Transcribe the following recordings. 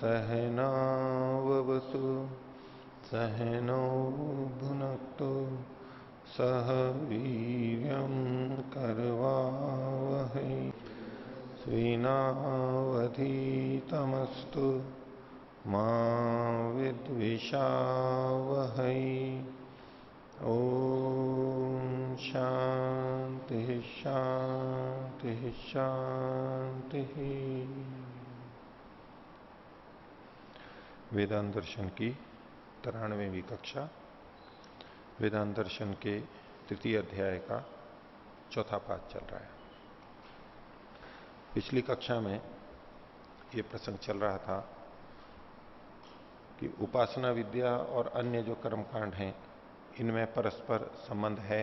सहनावतु सहनौ भुनक्तु सह वीर्यं करवावहै श्रीनावधीतमस्तु मा विद्विषावहै। ओम शांति शांति शांति। वेदांत दर्शन की 93वीं कक्षा, वेदांत दर्शन के तृतीय अध्याय का चौथा पाठ चल रहा है। पिछली कक्षा में ये प्रसंग चल रहा था कि उपासना विद्या और अन्य जो कर्मकांड हैं इनमें परस्पर संबंध है।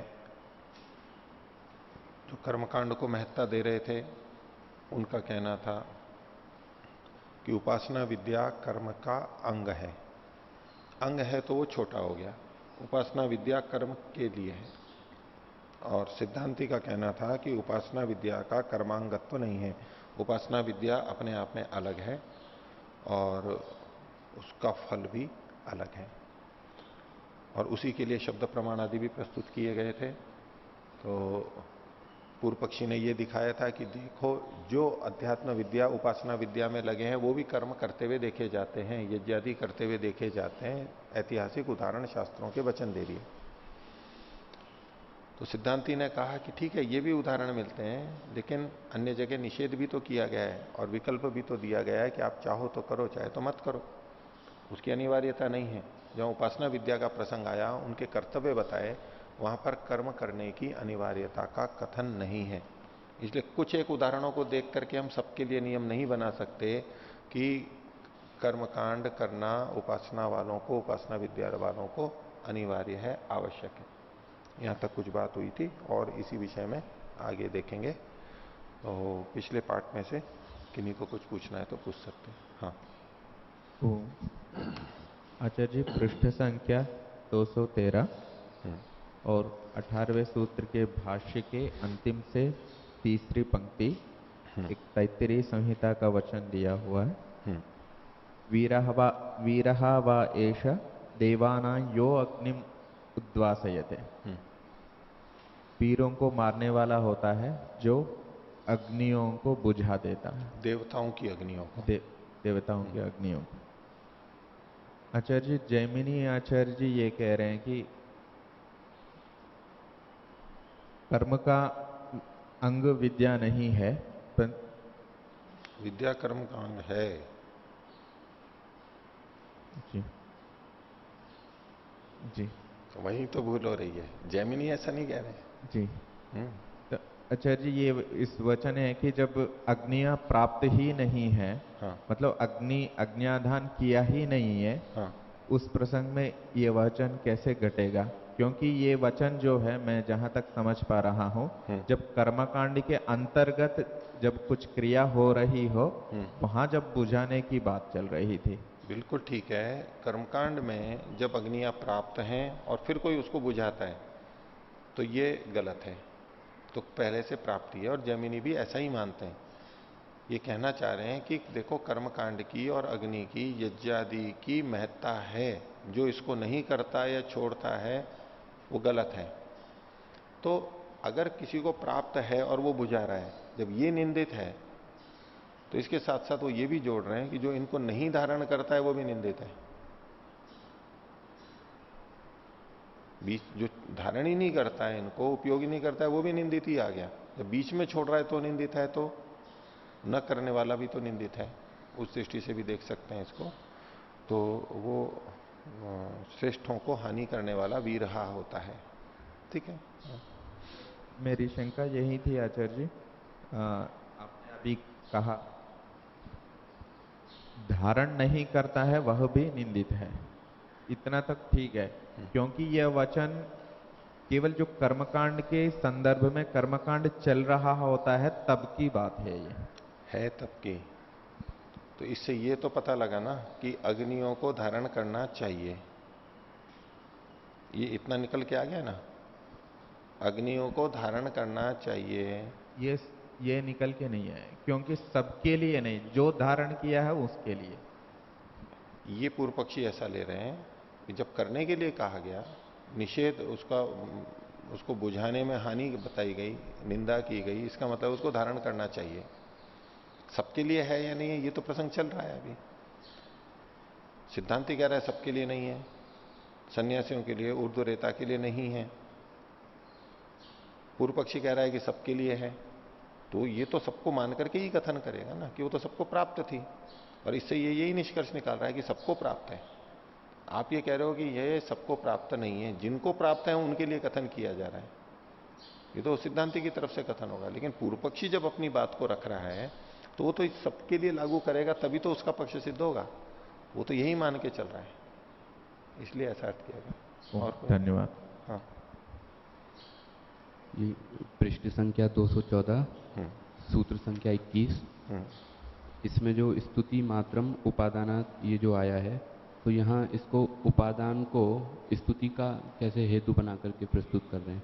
जो कर्मकांड को महत्ता दे रहे थे उनका कहना था कि उपासना विद्या कर्म का अंग है। अंग है तो वो छोटा हो गया, उपासना विद्या कर्म के लिए है। और सिद्धांति का कहना था कि उपासना विद्या का कर्मांगत्व नहीं है, उपासना विद्या अपने आप में अलग है और उसका फल भी अलग है। और उसी के लिए शब्द प्रमाण आदि भी प्रस्तुत किए गए थे। तो पूर्व पक्षी ने यह दिखाया था कि देखो, जो अध्यात्म विद्या उपासना विद्या में लगे हैं वो भी कर्म करते हुए देखे जाते हैं, यज्ञ आदि करते हुए देखे जाते हैं। ऐतिहासिक उदाहरण शास्त्रों के वचन दे दिए। तो सिद्धांति ने कहा कि ठीक है, ये भी उदाहरण मिलते हैं, लेकिन अन्य जगह निषेध भी तो किया गया है और विकल्प भी तो दिया गया है कि आप चाहो तो करो, चाहे तो मत करो, उसकी अनिवार्यता नहीं है। जहां उपासना विद्या का प्रसंग आया, उनके कर्तव्य बताए, वहां पर कर्म करने की अनिवार्यता का कथन नहीं है। इसलिए कुछ एक उदाहरणों को देख करके हम सबके लिए नियम नहीं बना सकते कि कर्मकांड करना उपासना वालों को, उपासना विद्या वालों को अनिवार्य है, आवश्यक है। यहां तक कुछ बात हुई थी और इसी विषय में आगे देखेंगे। तो पिछले पार्ट में से किन्हीं को कुछ पूछना है तो पूछ सकते हैं। हाँ आचार्य जी, पृष्ठ संख्या 213 और 18वें सूत्र के भाष्य के अंतिम से तीसरी पंक्ति, एक तैत्तिरीय संहिता का वचन दिया हुआ है। वीरहा वा एष देवानां यो अग्निम उद्वासयते। वीरों को मारने वाला होता है जो अग्नियों को बुझा देता है, देवताओं की अग्नियों को, देवताओं की अग्नियों को। आचार्य जी, जैमिनी आचार्य जी ये कह रहे हैं कि कर्म का अंग विद्या नहीं है, पर विद्या कर्म का अंग है। जी जी, तो वही तो भूल हो रही है। जैमिनी ऐसा नहीं कह रहे जी। तो आचार्य जी, ये इस वचन है कि जब अग्नियां प्राप्त ही नहीं है, हाँ, मतलब अग्न्याधान किया ही नहीं है, हाँ, उस प्रसंग में ये वचन कैसे घटेगा? क्योंकि ये वचन जो है, मैं जहां तक समझ पा रहा हूं, जब कर्मकांड के अंतर्गत जब कुछ क्रिया हो रही हो, वहां जब बुझाने की बात चल रही थी। बिल्कुल ठीक है। कर्मकांड में जब अग्नियां प्राप्त हैं और फिर कोई उसको बुझाता है तो ये गलत है। तो पहले से प्राप्ति है और जैमिनी भी ऐसा ही मानते हैं। ये कहना चाह रहे हैं कि देखो, कर्मकांड की और अग्नि की, यज्ञादि की महत्ता है। जो इसको नहीं करता या छोड़ता है वो गलत है। तो अगर किसी को प्राप्त है और वो बुझा रहा है, जब ये निंदित है, तो इसके साथ साथ वो ये भी जोड़ रहे हैं कि जो इनको नहीं धारण करता है वो भी निंदित है। बीच जो धारण ही नहीं करता है, इनको उपयोगी नहीं करता है, वो भी निंदित ही आ गया। जब बीच में छोड़ रहा है तो निंदित है, तो न करने वाला भी तो निंदित है। उस दृष्टि से भी देख सकते हैं इसको। तो वो श्रेष्ठों को हानि करने वाला वीरहा होता है। ठीक है। मेरी शंका यही थी आचार्य जी। आपने अभी कहा धारण नहीं करता है वह भी निंदित है, इतना तक ठीक है, क्योंकि यह वचन केवल जो कर्मकांड के संदर्भ में कर्मकांड चल रहा होता है तब की बात है। ये है तब की। तो इससे ये तो पता लगा ना कि अग्नियों को धारण करना चाहिए। ये इतना निकल के आ गया ना, अग्नियों को धारण करना चाहिए। ये निकल के नहीं आए, क्योंकि सबके लिए नहीं, जो धारण किया है उसके लिए। ये पूर्व पक्षी ऐसा ले रहे हैं कि जब करने के लिए कहा गया, निषेध उसको बुझाने में हानि बताई गई, निंदा की गई, इसका मतलब उसको धारण करना चाहिए। सबके लिए है या नहीं है ये तो प्रसंग चल रहा है अभी। सिद्धांति कह रहा है सबके लिए नहीं है, सन्यासियों के लिए, ऊर्ध्वरेता के लिए नहीं है। पूर्व पक्षी कह रहा है कि सबके लिए है, तो ये तो सबको मान करके ही कथन करेगा ना कि वो तो सबको प्राप्त थी, और इससे ये यही निष्कर्ष निकाल रहा है कि सबको प्राप्त है। आप ये कह रहे हो कि ये सबको प्राप्त नहीं है, जिनको प्राप्त है उनके लिए कथन किया जा रहा है, ये तो सिद्धांति की तरफ से कथन होगा। लेकिन पूर्व पक्षी जब अपनी बात को रख रहा है तो वो तो सबके लिए लागू करेगा, तभी तो उसका पक्ष सिद्ध होगा। वो तो यही मान के चल रहा है, इसलिए ऐसा अर्थ किया गया। और धन्यवाद। हाँ, ये पृष्ठ संख्या 214, सूत्र संख्या 21, इसमें जो स्तुति मात्रम उपादानात ये जो आया है, तो यहाँ इसको उपादान को स्तुति का कैसे हेतु बना करके प्रस्तुत कर रहे हैं?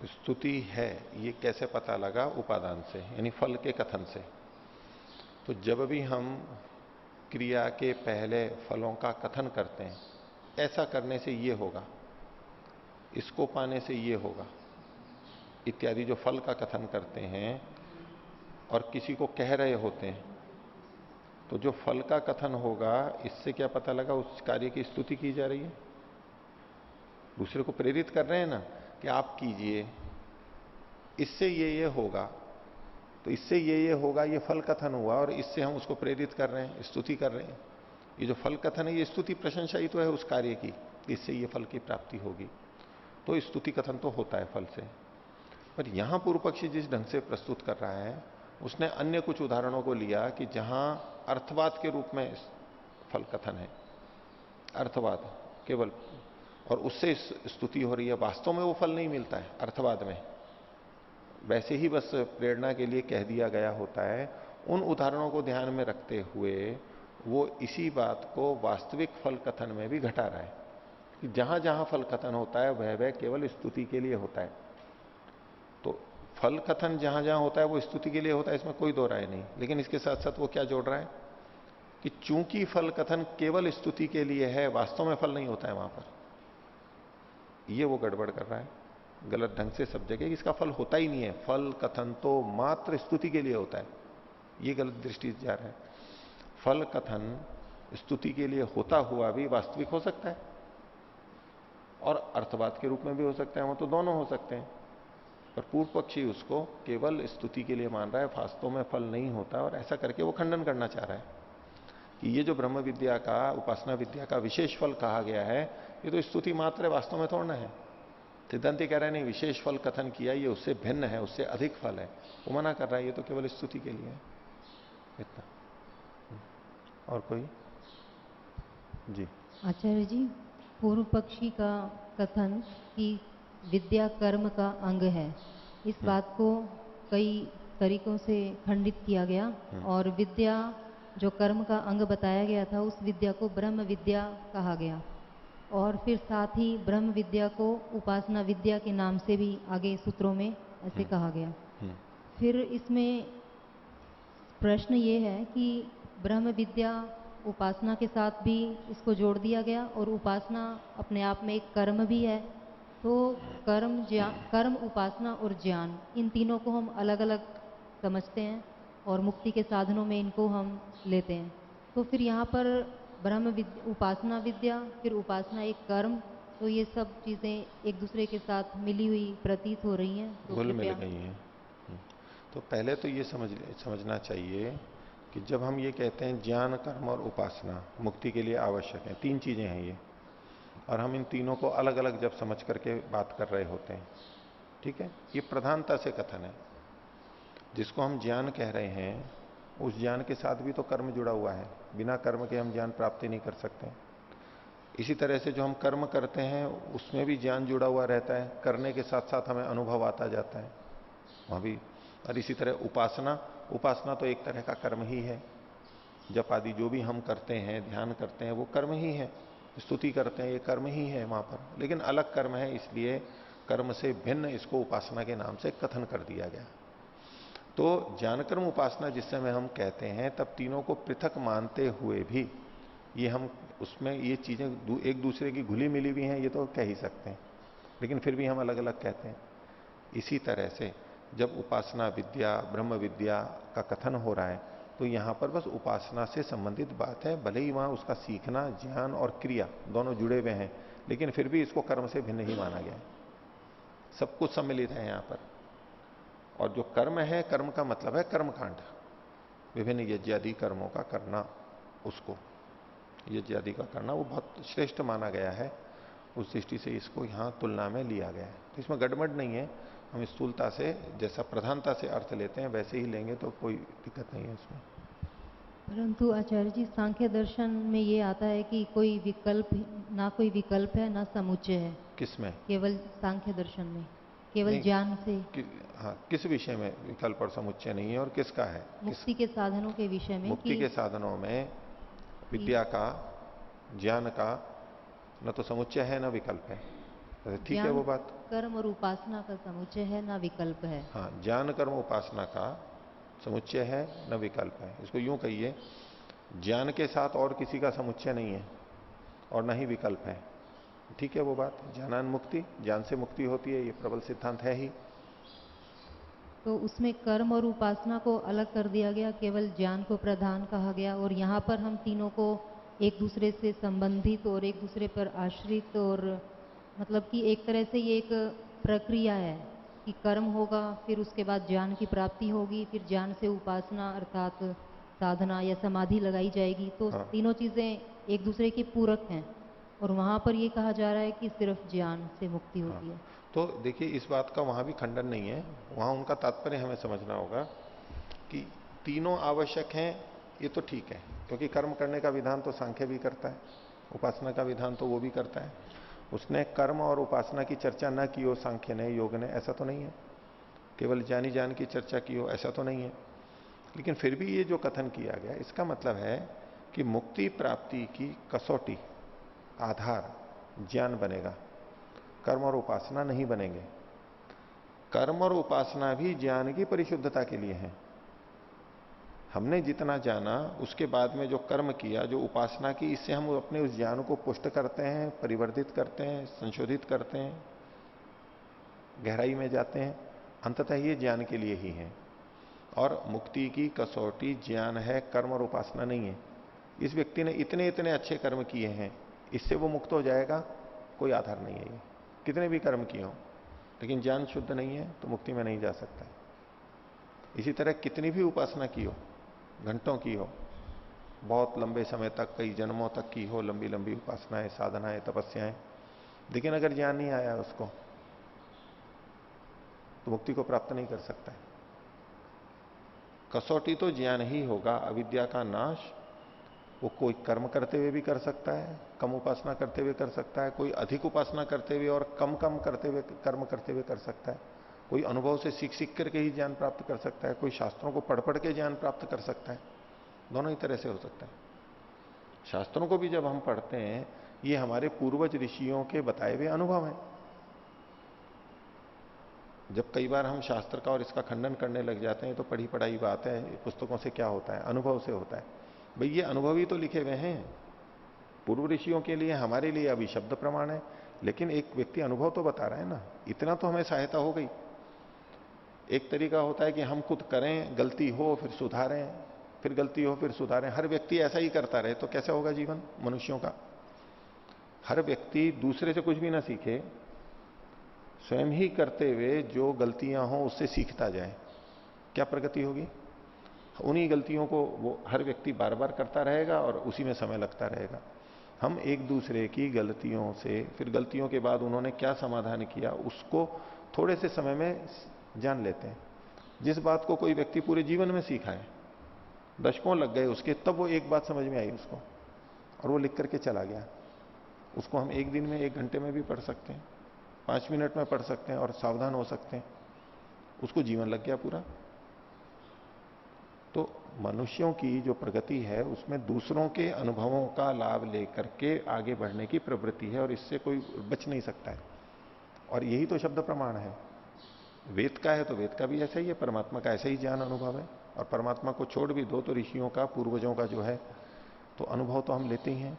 स्तुति है ये कैसे पता लगा? उपादान से, यानी फल के कथन से। तो जब भी हम क्रिया के पहले फलों का कथन करते हैं, ऐसा करने से ये होगा, इसको पाने से ये होगा इत्यादि जो फल का कथन करते हैं और किसी को कह रहे होते हैं, तो जो फल का कथन होगा इससे क्या पता लगा? उस कार्य की स्तुति की जा रही है, दूसरे को प्रेरित कर रहे हैं ना कि आप कीजिए, इससे ये होगा, तो इससे ये होगा, ये फल कथन हुआ और इससे हम उसको प्रेरित कर रहे हैं, स्तुति कर रहे हैं। ये जो फल कथन है ये स्तुति प्रशंसा ही तो है उस कार्य की, इससे ये फल की प्राप्ति होगी, तो स्तुति कथन तो होता है फल से। पर यहां पूर्व पक्षी जिस ढंग से प्रस्तुत कर रहा है, उसने अन्य कुछ उदाहरणों को लिया कि जहां अर्थवाद के रूप में फल कथन है, अर्थवाद केवल, और उससे स्तुति हो रही है, वास्तव में वो फल नहीं मिलता है अर्थवाद में, वैसे ही बस प्रेरणा के लिए कह दिया गया होता है। उन उदाहरणों को ध्यान में रखते हुए वो इसी बात को वास्तविक फल कथन में भी घटा रहा है कि जहां जहां फल कथन होता है वह केवल स्तुति के लिए होता है। तो फल कथन जहां जहां होता है वो स्तुति के लिए होता है, इसमें कोई दो राय नहीं। लेकिन इसके साथ साथ वो क्या जोड़ रहा है कि चूंकि फल कथन केवल स्तुति के लिए है, वास्तव में फल नहीं होता है वहां पर, ये वो गड़बड़ कर रहा है गलत ढंग से सब जगह, इसका फल होता ही नहीं है, फल कथन तो मात्र स्तुति के लिए होता है, ये गलत दृष्टि जा रहा है। फल कथन स्तुति के लिए होता हुआ भी वास्तविक हो सकता है और अर्थवाद के रूप में भी हो सकता है, वो तो दोनों हो सकते हैं। पर पूर्व पक्षी उसको केवल स्तुति के लिए मान रहा है, वास्तव में फल नहीं होता, और ऐसा करके वो खंडन करना चाह रहा है कि ये जो ब्रह्म विद्या का, उपासना विद्या का विशेष फल कहा गया है, ये तो स्तुति मात्र है, वास्तव में थोड़ा है। सिद्धांति कह रहे हैं नहीं, विशेष फल कथन किया, ये उससे भिन्न है, उससे अधिक फल है, वो मना कर रहा है ये तो केवल स्तुति के लिए है। इतना। और कोई? जी आचार्य जी, पूर्व पक्षी का कथन कि विद्या कर्म का अंग है, इस बात को कई तरीकों से खंडित किया गया, और विद्या जो कर्म का अंग बताया गया था, उस विद्या को ब्रह्म विद्या कहा गया, और फिर साथ ही ब्रह्म विद्या को उपासना विद्या के नाम से भी आगे सूत्रों में ऐसे कहा गया। फिर इसमें प्रश्न ये है कि ब्रह्म विद्या उपासना के साथ भी इसको जोड़ दिया गया, और उपासना अपने आप में एक कर्म भी है, तो कर्म, उपासना और ज्ञान, इन तीनों को हम अलग अलग समझते हैं और मुक्ति के साधनों में इनको हम लेते हैं। तो फिर यहाँ पर ब्रह्म विद्या, उपासना विद्या, फिर उपासना एक कर्म, तो ये सब चीजें एक दूसरे के साथ मिली हुई प्रतीत हो रही हैं, तो घुल मिल गई हैं। तो पहले तो ये समझना चाहिए कि जब हम ये कहते हैं ज्ञान, कर्म और उपासना मुक्ति के लिए आवश्यक है, तीन चीजें हैं ये, और हम इन तीनों को अलग अलग जब समझ करके बात कर रहे होते हैं, ठीक है, ये प्रधानता से कथन है। जिसको हम ज्ञान कह रहे हैं, उस ज्ञान के साथ भी तो कर्म जुड़ा हुआ है, बिना कर्म के हम ज्ञान प्राप्ति नहीं कर सकते। इसी तरह से जो हम कर्म करते हैं उसमें भी ज्ञान जुड़ा हुआ रहता है, करने के साथ साथ हमें अनुभव आता जाता है वहां भी। और इसी तरह उपासना तो एक तरह का कर्म ही है, जप आदि जो भी हम करते हैं, ध्यान करते हैं, वो कर्म ही है, स्तुति करते हैं, ये कर्म ही है वहां पर, लेकिन अलग कर्म है, इसलिए कर्म से भिन्न इसको उपासना के नाम से कथन कर दिया गया। तो ज्ञान कर्म उपासना जिस समय हम कहते हैं तब तीनों को पृथक मानते हुए भी ये हम उसमें ये चीजें एक दूसरे की घुली मिली हुई हैं ये तो कह ही सकते हैं, लेकिन फिर भी हम अलग अलग कहते हैं। इसी तरह से जब उपासना विद्या ब्रह्म विद्या का कथन हो रहा है तो यहां पर बस उपासना से संबंधित बात है, भले ही वहां उसका सीखना ज्ञान और क्रिया दोनों जुड़े हुए हैं, लेकिन फिर भी इसको कर्म से भिन्न ही माना गया है। सब कुछ सम्मिलित है यहां पर। और जो कर्म है, कर्म का मतलब है कर्मकांड, विभिन्न यज्ञ आदि कर्मों का करना, उसको यज्ञ आदि का करना वो बहुत श्रेष्ठ माना गया है। उस दृष्टि से इसको यहां तुलना में लिया गया है। तो इसमें गड़बड़ नहीं है, हम स्थूलता से जैसा प्रधानता से अर्थ लेते हैं वैसे ही लेंगे तो कोई दिक्कत नहीं है इसमें। परंतु आचार्य जी, सांख्य दर्शन में ये आता है कि कोई विकल्प है ना समुच्चय है। किसमें? केवल सांख्य दर्शन में केवल ज्ञान से हाँ, किस विषय में विकल्प और समुच्चय नहीं है और किसका है? मुक्ति के साधनों के विषय में। मुक्ति के साधनों में विद्या का ज्ञान का न तो समुच्चय है न विकल्प है। ठीक है वो बात। कर्म और उपासना का समुच्चय है ना विकल्प है। हाँ, ज्ञान कर्म उपासना का समुच्चय है न विकल्प है। इसको यूं कहिए, ज्ञान के साथ और किसी का समुच्चय नहीं है और न ही विकल्प है। ठीक है वो बात। ज्ञानान मुक्ति, ज्ञान से मुक्ति होती है, ये प्रबल सिद्धांत है ही। तो उसमें कर्म और उपासना को अलग कर दिया गया, केवल ज्ञान को प्रधान कहा गया, और यहाँ पर हम तीनों को एक दूसरे से संबंधित और एक दूसरे पर आश्रित, और मतलब कि एक तरह से ये एक प्रक्रिया है कि कर्म होगा, फिर उसके बाद ज्ञान की प्राप्ति होगी, फिर ज्ञान से उपासना अर्थात साधना या समाधि लगाई जाएगी। तो हाँ। तीनों चीजें एक दूसरे की पूरक हैं, और वहां पर ये कहा जा रहा है कि सिर्फ ज्ञान से मुक्ति होती है। तो देखिए, इस बात का वहां भी खंडन नहीं है। वहां उनका तात्पर्य हमें समझना होगा कि तीनों आवश्यक हैं, ये तो ठीक है, क्योंकि कर्म करने का विधान तो सांख्य भी करता है, उपासना का विधान तो वो भी करता है। उसने कर्म और उपासना की चर्चा ना की हो सांख्य ने, योग ने, ऐसा तो नहीं है। केवल ज्ञानी ज्ञान की चर्चा की हो, ऐसा तो नहीं है। लेकिन फिर भी ये जो कथन किया गया, इसका मतलब है कि मुक्ति प्राप्ति की कसौटी आधार ज्ञान बनेगा, कर्म और उपासना नहीं बनेंगे। कर्म और उपासना भी ज्ञान की परिशुद्धता के लिए है। हमने जितना जाना उसके बाद में जो कर्म किया, जो उपासना की, इससे हम अपने उस ज्ञान को पुष्ट करते हैं, परिवर्धित करते हैं, संशोधित करते हैं, गहराई में जाते हैं। अंततः ये ज्ञान के लिए ही है। और मुक्ति की कसौटी ज्ञान है, कर्म और उपासना नहीं है। इस व्यक्ति ने इतने इतने अच्छे कर्म किए हैं, इससे वो मुक्त हो जाएगा, कोई आधार नहीं है ये। कितने भी कर्म किए हो, लेकिन ज्ञान शुद्ध नहीं है तो मुक्ति में नहीं जा सकता। इसी तरह कितनी भी उपासना की हो, घंटों की हो, बहुत लंबे समय तक, कई जन्मों तक की हो, लंबी लंबी उपासनाएं, साधनाएं, तपस्याएं, लेकिन अगर ज्ञान नहीं आया उसको, तो मुक्ति को प्राप्त नहीं कर सकता है। कसौटी तो ज्ञान ही होगा। अविद्या का नाश वो कोई कर्म करते हुए भी कर सकता है, कम उपासना करते हुए कर सकता है, कोई अधिक उपासना करते हुए और कम कम करते हुए, कर्म करते हुए कर सकता है, कोई अनुभव से सीख सीख करके ही ज्ञान प्राप्त कर सकता है, कोई शास्त्रों को पढ़ पढ़ के ज्ञान प्राप्त कर सकता है। दोनों ही तरह से हो सकता है। शास्त्रों को भी जब हम पढ़ते हैं, ये हमारे पूर्वज ऋषियों के बताए हुए अनुभव हैं। जब कई बार हम शास्त्र का और इसका खंडन करने लग जाते हैं तो पढ़ी पढ़ाई बात है, पुस्तकों से क्या होता है, अनुभव से होता है। भाई ये अनुभव ही तो लिखे हुए हैं, पूर्व ऋषियों के लिए, हमारे लिए अभी शब्द प्रमाण है, लेकिन एक व्यक्ति अनुभव तो बता रहा है ना, इतना तो हमें सहायता हो गई। एक तरीका होता है कि हम खुद करें, गलती हो फिर सुधारें, फिर गलती हो फिर सुधारें। हर व्यक्ति ऐसा ही करता रहे तो कैसे होगा जीवन मनुष्यों का? हर व्यक्ति दूसरे से कुछ भी ना सीखे, स्वयं ही करते हुए जो गलतियां हो उससे सीखता जाए, क्या प्रगति होगी? उन्हीं गलतियों को वो हर व्यक्ति बार बार करता रहेगा और उसी में समय लगता रहेगा। हम एक दूसरे की गलतियों से, फिर गलतियों के बाद उन्होंने क्या समाधान किया, उसको थोड़े से समय में जान लेते हैं। जिस बात को कोई व्यक्ति पूरे जीवन में सीखा है, दशकों लग गए उसके, तब वो एक बात समझ में आई उसको और वो लिख करके चला गया। उसको हम एक दिन में, एक घंटे में भी पढ़ सकते हैं, 5 मिनट में पढ़ सकते हैं और सावधान हो सकते हैं। उसको जीवन लग गया पूरा। तो मनुष्यों की जो प्रगति है उसमें दूसरों के अनुभवों का लाभ लेकर के आगे बढ़ने की प्रवृत्ति है, और इससे कोई बच नहीं सकता है। और यही तो शब्द प्रमाण है। वेद का है तो वेद का भी ऐसा ही है, परमात्मा का ऐसा ही ज्ञान अनुभव है। और परमात्मा को छोड़ भी दो तो ऋषियों का, पूर्वजों का जो है तो अनुभव तो हम लेते ही हैं।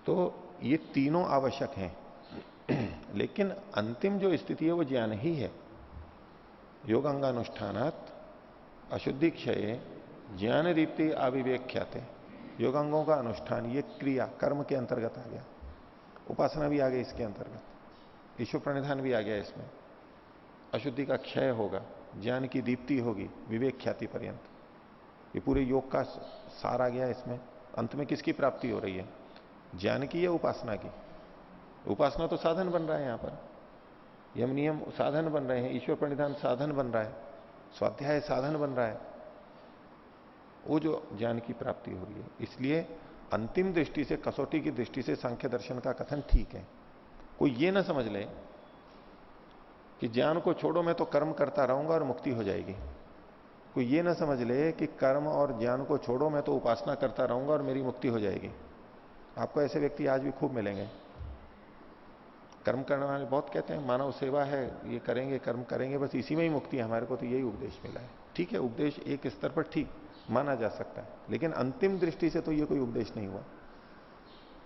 तो ये तीनों आवश्यक हैं लेकिन अंतिम जो स्थिति है वो ज्ञान ही है। योगांगानुष्ठानात अशुद्धि क्षय ज्ञान रीति अविवेख्याते। योगांगों का अनुष्ठान ये क्रिया कर्म के अंतर्गत आ गया, उपासना भी आ गई इसके अंतर्गत, ईश्वर प्रणिधान भी आ गया इसमें। अशुद्धि का क्षय होगा, ज्ञान की दीप्ति होगी विवेक ख्याति पर्यंत। ये पूरे योग का सार आ गया इसमें। अंत में किसकी प्राप्ति हो रही है, ज्ञान की या उपासना की? उपासना तो साधन बन रहा है, यहां पर यम नियम साधन बन रहे हैं, ईश्वर प्रणिधान साधन बन रहा है, स्वाध्याय साधन बन रहा है, वो जो ज्ञान की प्राप्ति हो रही है। इसलिए अंतिम दृष्टि से, कसौटी की दृष्टि से सांख्य दर्शन का कथन ठीक है। कोई ये ना समझ ले कि ज्ञान को छोड़ो मैं तो कर्म करता रहूंगा और मुक्ति हो जाएगी। कोई ये ना समझ ले कि कर्म और ज्ञान को छोड़ो मैं तो उपासना करता रहूंगा और मेरी मुक्ति हो जाएगी। आपको ऐसे व्यक्ति आज भी खूब मिलेंगे। कर्म करने वाले बहुत कहते हैं मानव सेवा है, ये करेंगे, कर्म करेंगे, बस इसी में ही मुक्ति है, हमारे को तो यही उपदेश मिला है। ठीक है, उपदेश एक स्तर पर ठीक माना जा सकता है, लेकिन अंतिम दृष्टि से तो ये कोई उपदेश नहीं हुआ।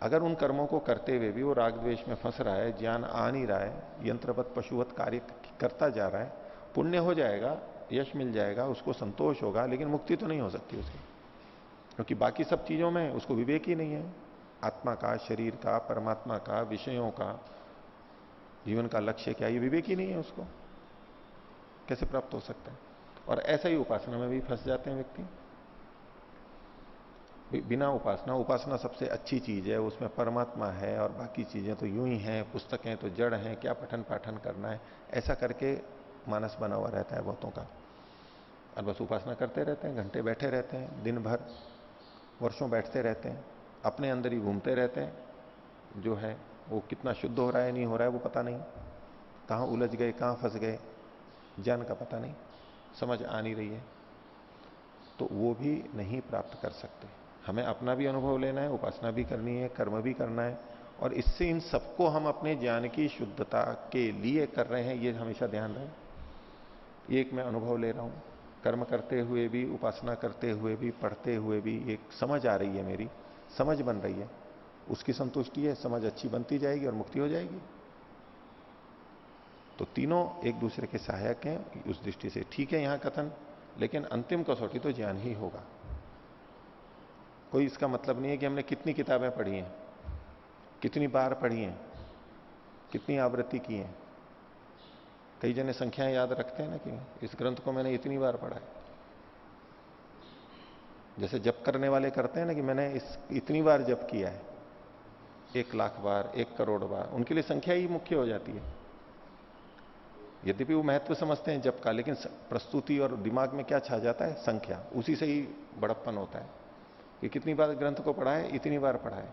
अगर उन कर्मों को करते हुए भी वो राग द्वेष में फंस रहा है, ज्ञान आ नहीं रहा है, यंत्रवत पशुवत कार्य करता जा रहा है, पुण्य हो जाएगा, यश मिल जाएगा, उसको संतोष होगा, लेकिन मुक्ति तो नहीं हो सकती उसकी, क्योंकि बाकी सब चीजों में उसको विवेक ही नहीं है। आत्मा का, शरीर का, परमात्मा का, विषयों का, जीवन का लक्ष्य क्या, ये विवेक ही नहीं है उसको, कैसे प्राप्त हो सकता है? और ऐसा ही उपासना में भी फंस जाते हैं व्यक्ति। बिना उपासना, उपासना सबसे अच्छी चीज है, उसमें परमात्मा है और बाकी चीजें तो यूं ही हैं, पुस्तकें तो जड़ हैं, क्या पठन पाठन करना है, ऐसा करके मानस बना हुआ रहता है बहुतों का। और बस उपासना करते रहते हैं, घंटे बैठे रहते हैं, दिन भर वर्षों बैठते रहते हैं, अपने अंदर ही घूमते रहते हैं। जो है वो कितना शुद्ध हो रहा है नहीं हो रहा है वो पता नहीं, कहां उलझ गए, कहां फंस गए, ज्ञान का पता नहीं, समझ आ नहीं रही है, तो वो भी नहीं प्राप्त कर सकते। हमें अपना भी अनुभव लेना है, उपासना भी करनी है, कर्म भी करना है, और इससे इन सबको हम अपने ज्ञान की शुद्धता के लिए कर रहे हैं, ये हमेशा ध्यान रहे। एक मैं अनुभव ले रहा हूं, कर्म करते हुए भी, उपासना करते हुए भी, पढ़ते हुए भी एक समझ आ रही है, मेरी समझ बन रही है, उसकी संतुष्टि है, समझ अच्छी बनती जाएगी और मुक्ति हो जाएगी। तो तीनों एक दूसरे के सहायक हैं, उस दृष्टि से ठीक है यहां कथन, लेकिन अंतिम कसौटी तो ज्ञान ही होगा। कोई इसका मतलब नहीं है कि हमने कितनी किताबें पढ़ी हैं, कितनी बार पढ़ी हैं, कितनी आवृत्ति की है। कई जने संख्याएं याद रखते हैं ना कि इस ग्रंथ को मैंने इतनी बार पढ़ा है। जैसे जप करने वाले करते हैं ना कि मैंने इस इतनी बार जप किया है, 1,00,000 बार, 1 करोड़ बार, उनके लिए संख्या ही मुख्य हो जाती है। यद्यपि वो महत्व समझते हैं जप का, लेकिन प्रस्तुति और दिमाग में क्या छा जाता है, संख्या, उसी से ही बड़प्पन होता है कि कितनी बार ग्रंथ को पढ़ा है, इतनी बार पढ़ा है,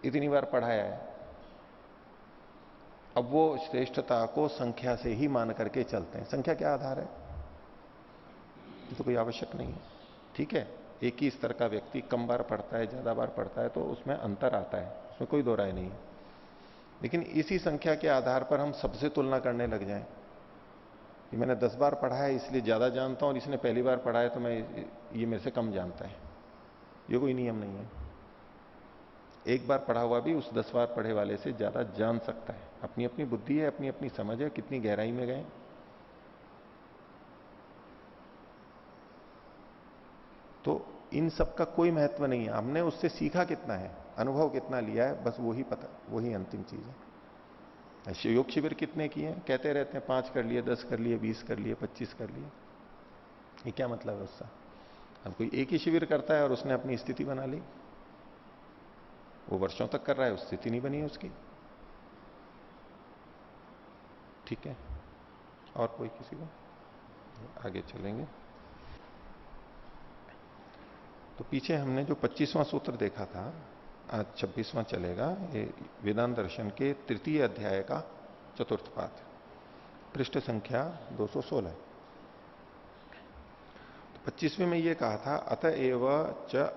इतनी बार पढ़ाया है। अब वो श्रेष्ठता को संख्या से ही मान करके चलते हैं। संख्या क्या आधार है, ये तो कोई आवश्यक नहीं है। ठीक है, एक ही स्तर का व्यक्ति कम बार पढ़ता है, ज्यादा बार पढ़ता है, तो उसमें अंतर आता है, उसमें कोई दो राय नहीं है। लेकिन इसी संख्या के आधार पर हम सबसे तुलना करने लग जाएं कि मैंने 10 बार पढ़ा है इसलिए ज्यादा जानता हूं, और इसने पहली बार पढ़ा है तो ये मेरे से कम जानता है, ये कोई नियम नहीं है। एक बार पढ़ा हुआ भी उस 10 बार पढ़े वाले से ज्यादा जान सकता है। अपनी अपनी बुद्धि है, अपनी अपनी समझ है, कितनी गहराई में गए। तो इन सब का कोई महत्व नहीं है, हमने उससे सीखा कितना है, अनुभव कितना लिया है, बस वही पता, वही अंतिम चीज है। योग शिविर कितने किए हैं, कहते रहते हैं 5 कर लिए, 10 कर लिए, 20 कर लिए, 25 कर लिए, ये क्या मतलब है उसका? अब कोई एक ही शिविर करता है और उसने अपनी स्थिति बना ली, वो वर्षों तक कर रहा है, उस स्थिति नहीं बनी उसकी। ठीक है, और कोई किसी को? आगे चलेंगे। तो पीछे हमने जो 25वां सूत्र देखा था, आज 26वां चलेगा। ये वेदांत दर्शन के 3य अध्याय का 4th पाठ, पृष्ठ संख्या 216। तो 25वें में ये कहा था, अतएव च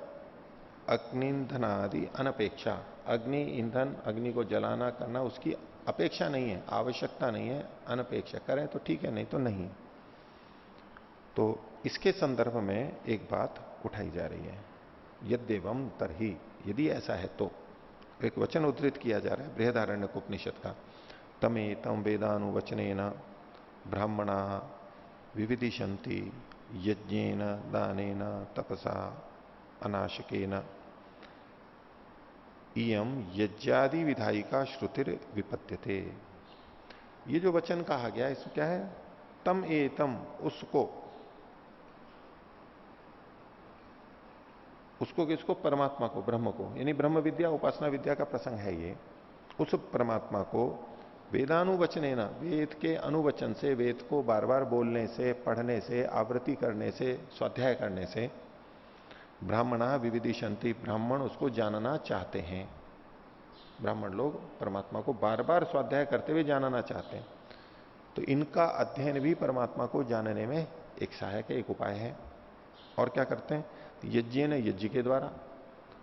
अग्निंधनादि अनपेक्षा, अग्नि ईंधन, अग्नि को जलाना करना, उसकी अपेक्षा नहीं है, आवश्यकता नहीं है, अनपेक्षा करें तो ठीक है, नहीं तो नहीं। तो इसके संदर्भ में एक बात उठाई जा रही है, यद्देवम तरही, यदि ऐसा है तो। एक वचन उद्धृत किया जा रहा है बृहदारण्यक उपनिषद का, तमे तम वेदानुवचनेन ब्राह्मणा विविदिशन्ति यज्ञेन दानेन तपसा अनाशकेन इयम यज्ञादि विधायिका श्रुतिर विपद्यते। ये जो वचन कहा गया इसमें क्या है, तम एतम, उसको किसको, परमात्मा को, ब्रह्म को, यानी ब्रह्म विद्या उपासना विद्या का प्रसंग है ये। उस परमात्मा को वेदानुवचने न, वेद के अनुवचन से, वेद को बार बार बोलने से, पढ़ने से, आवृत्ति करने से, स्वाध्याय करने से, ब्राह्मणा विविदिशन्ति, ब्राह्मण उसको जानना चाहते हैं। ब्राह्मण लोग परमात्मा को बार बार स्वाध्याय करते हुए जानना चाहते हैं। तो इनका अध्ययन भी परमात्मा को जानने में एक सहायक है, एक उपाय है। और क्या करते हैं, यज्ञ न, यज्ञ के द्वारा।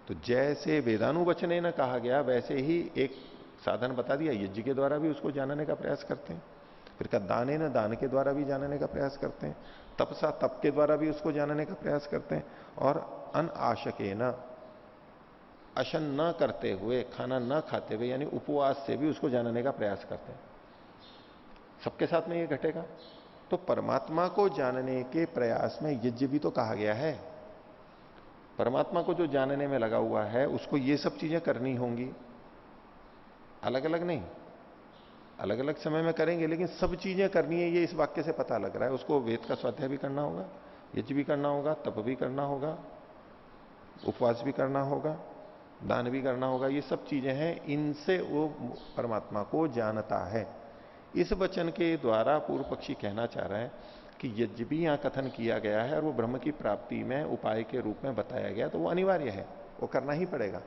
तो जैसे वेदानुवचने न कहा गया वैसे ही एक साधन बता दिया, यज्ञ के द्वारा भी उसको जानने का प्रयास करते हैं। फिर का दाने न, दान के द्वारा भी जानने का प्रयास करते हैं। तपसा, तप के द्वारा भी उसको जानने का प्रयास करते हैं। और अनाशके न, अशन न करते हुए, खाना न खाते हुए, यानी उपवास से भी उसको जानने का प्रयास करते हैं। सबके साथ में ये घटेगा। तो परमात्मा को जानने के प्रयास में यज्ञ भी तो कहा गया है। परमात्मा को जो जानने में लगा हुआ है उसको ये सब चीजें करनी होंगी, अलग अलग नहीं, अलग अलग समय में करेंगे, लेकिन सब चीजें करनी है, ये इस वाक्य से पता लग रहा है। उसको वेद का स्वाध्याय भी करना होगा, यज्ञ भी करना होगा, तप भी करना होगा, उपवास भी करना होगा, दान भी करना होगा। ये सब चीजें हैं, इनसे वो परमात्मा को जानता है। इस वचन के द्वारा पूर्व पक्षी कहना चाह रहा है कि यज्ञ भी यहां कथन किया गया है और वो ब्रह्म की प्राप्ति में उपाय के रूप में बताया गया, तो वो अनिवार्य है, वो करना ही पड़ेगा।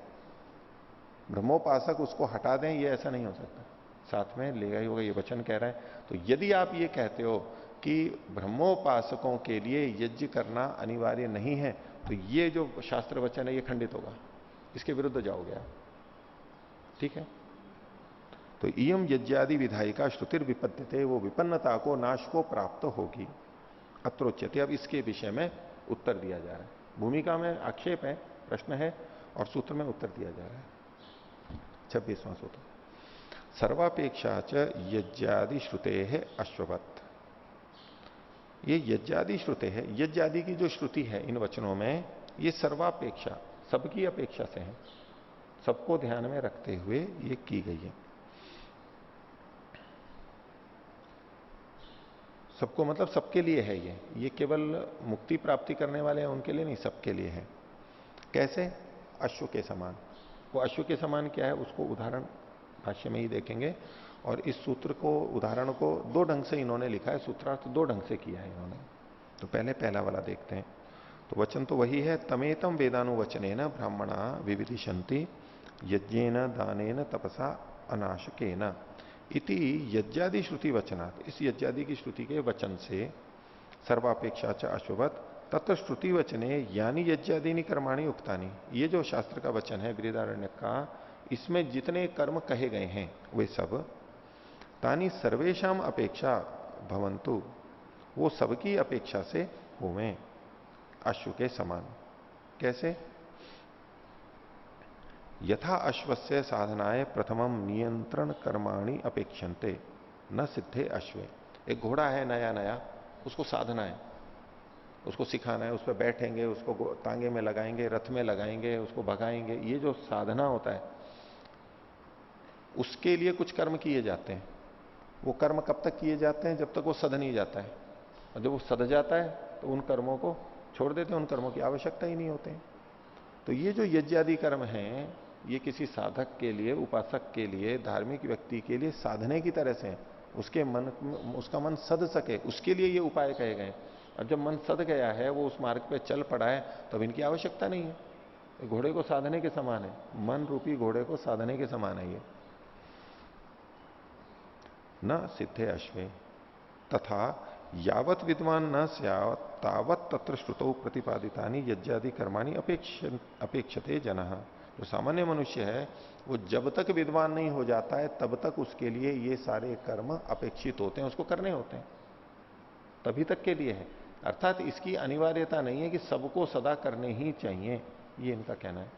ब्रह्मोपासक उसको हटा दें, ये ऐसा नहीं हो सकता, साथ में लेगा ही होगा, ये वचन कह रहा है। तो यदि आप ये कहते हो कि ब्रह्मोपासकों के लिए यज्ञ करना अनिवार्य नहीं है, तो ये जो शास्त्र वचन है ये खंडित होगा, इसके विरुद्ध जाओगे आप। ठीक है, तो इयम यज्ञादि विधायिका श्रुतिर विपद्यते, वो विपन्नता को, नाश को प्राप्त होगी। अत्रोच्यते, अब इसके विषय में उत्तर दिया जा रहा है। भूमिका में आक्षेप है, प्रश्न है, और सूत्र में उत्तर दिया जा रहा है। 26वां सूत्र, सर्वापेक्षा च यज्ञादि श्रुते है अश्ववत। ये यज्ञादि श्रुते है, यज्ञादि की जो श्रुति है इन वचनों में, ये सर्वापेक्षा, सबकी अपेक्षा से है, सबको ध्यान में रखते हुए ये की गई है। सबको मतलब सबके लिए है ये केवल मुक्ति प्राप्ति करने वाले हैं उनके लिए नहीं, सबके लिए है। कैसे, अश्व के समान। वो अश्व के समान क्या है, उसको उदाहरण भाष्य में ही देखेंगे। और इस सूत्र को, उदाहरण को दो ढंग से इन्होंने लिखा है, सूत्रार्थ दो ढंग से किया है इन्होंने। तो पहले पहला वाला देखते हैं। तो वचन तो वही है, तमेतम वेदानुवचनेन ब्राह्मणा विविदिशन्ति यज्ञेन दानेन तपसा अनाशकेन इति यज्ञादि श्रुति वचनात्। इस यज्ञादि की श्रुति के वचन से सर्वापेक्षा च अश्ववत तत्र श्रुति वचने यानी यज्ञादि कर्माणि उक्तानि, ये जो शास्त्र का वचन है बृहदारण्यक का, इसमें जितने कर्म कहे गए हैं वे सब तानि सर्वेशम अपेक्षा भवंतु, वो सबकी अपेक्षा से होवें अश्व के समान। कैसे, यथा अश्वस्य साधनाय प्रथमम नियंत्रण कर्माणि अपेक्षन्ते न सिद्धे अश्वे। एक घोड़ा है नया नया, उसको साधना है, उसको सिखाना है, उस पर बैठेंगे, उसको तांगे में लगाएंगे, रथ में लगाएंगे, उसको भगाएंगे, ये जो साधना होता है उसके लिए कुछ कर्म किए जाते हैं। वो कर्म कब तक किए जाते हैं, जब तक वो सध नहीं जाता है। और जब वो सध जाता है तो उन कर्मों को छोड़ देते हैं, उन कर्मों की आवश्यकता ही नहीं होते। तो ये जो यज्ञादि कर्म हैं, ये किसी साधक के लिए, उपासक के लिए, धार्मिक व्यक्ति के लिए साधने की तरह से है। उसका मन सध सके, उसके लिए ये उपाय कहे गए। और जब मन सध गया है, वो उस मार्ग पे चल पड़ा है, तब इनकी आवश्यकता नहीं है। घोड़े को साधने के समान है, मन रूपी घोड़े को साधने के समान है ये। न सिद्धे अश्वे तथा यावत विद्वान न स्यात् तावत तत्र श्रुतौ प्रतिपादितानि यज्ञादि कर्माणि अपेक्षते जनः। जो सामान्य मनुष्य है वो जब तक विद्वान नहीं हो जाता है तब तक उसके लिए ये सारे कर्म अपेक्षित होते हैं, उसको करने होते हैं, तभी तक के लिए है। अर्थात इसकी अनिवार्यता नहीं है कि सबको सदा करने ही चाहिए, ये इनका कहना है।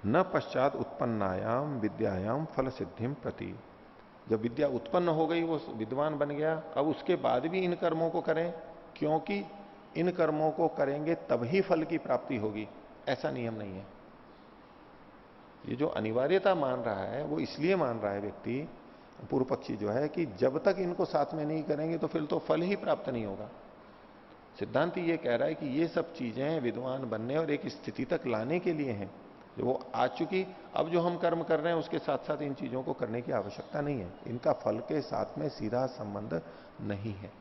न पश्चात उत्पन्नायाम विद्यायाम फल सिद्धिम प्रति, जब विद्या उत्पन्न हो गई, वो विद्वान बन गया, अब उसके बाद भी इन कर्मों को करें, क्योंकि इन कर्मों को करेंगे तभी फल की प्राप्ति होगी, ऐसा नियम नहीं है। ये जो अनिवार्यता मान रहा है वो इसलिए मान रहा है व्यक्ति, पूर्व पक्षी जो है, कि जब तक इनको साथ में नहीं करेंगे तो फिर तो फल ही प्राप्त नहीं होगा। सिद्धांत ये कह रहा है कि ये सब चीजें विद्वान बनने और एक स्थिति तक लाने के लिए हैं, जो वो आ चुकी, अब जो हम कर्म कर रहे हैं उसके साथ साथ इन चीजों को करने की आवश्यकता नहीं है, इनका फल के साथ में सीधा संबंध नहीं है।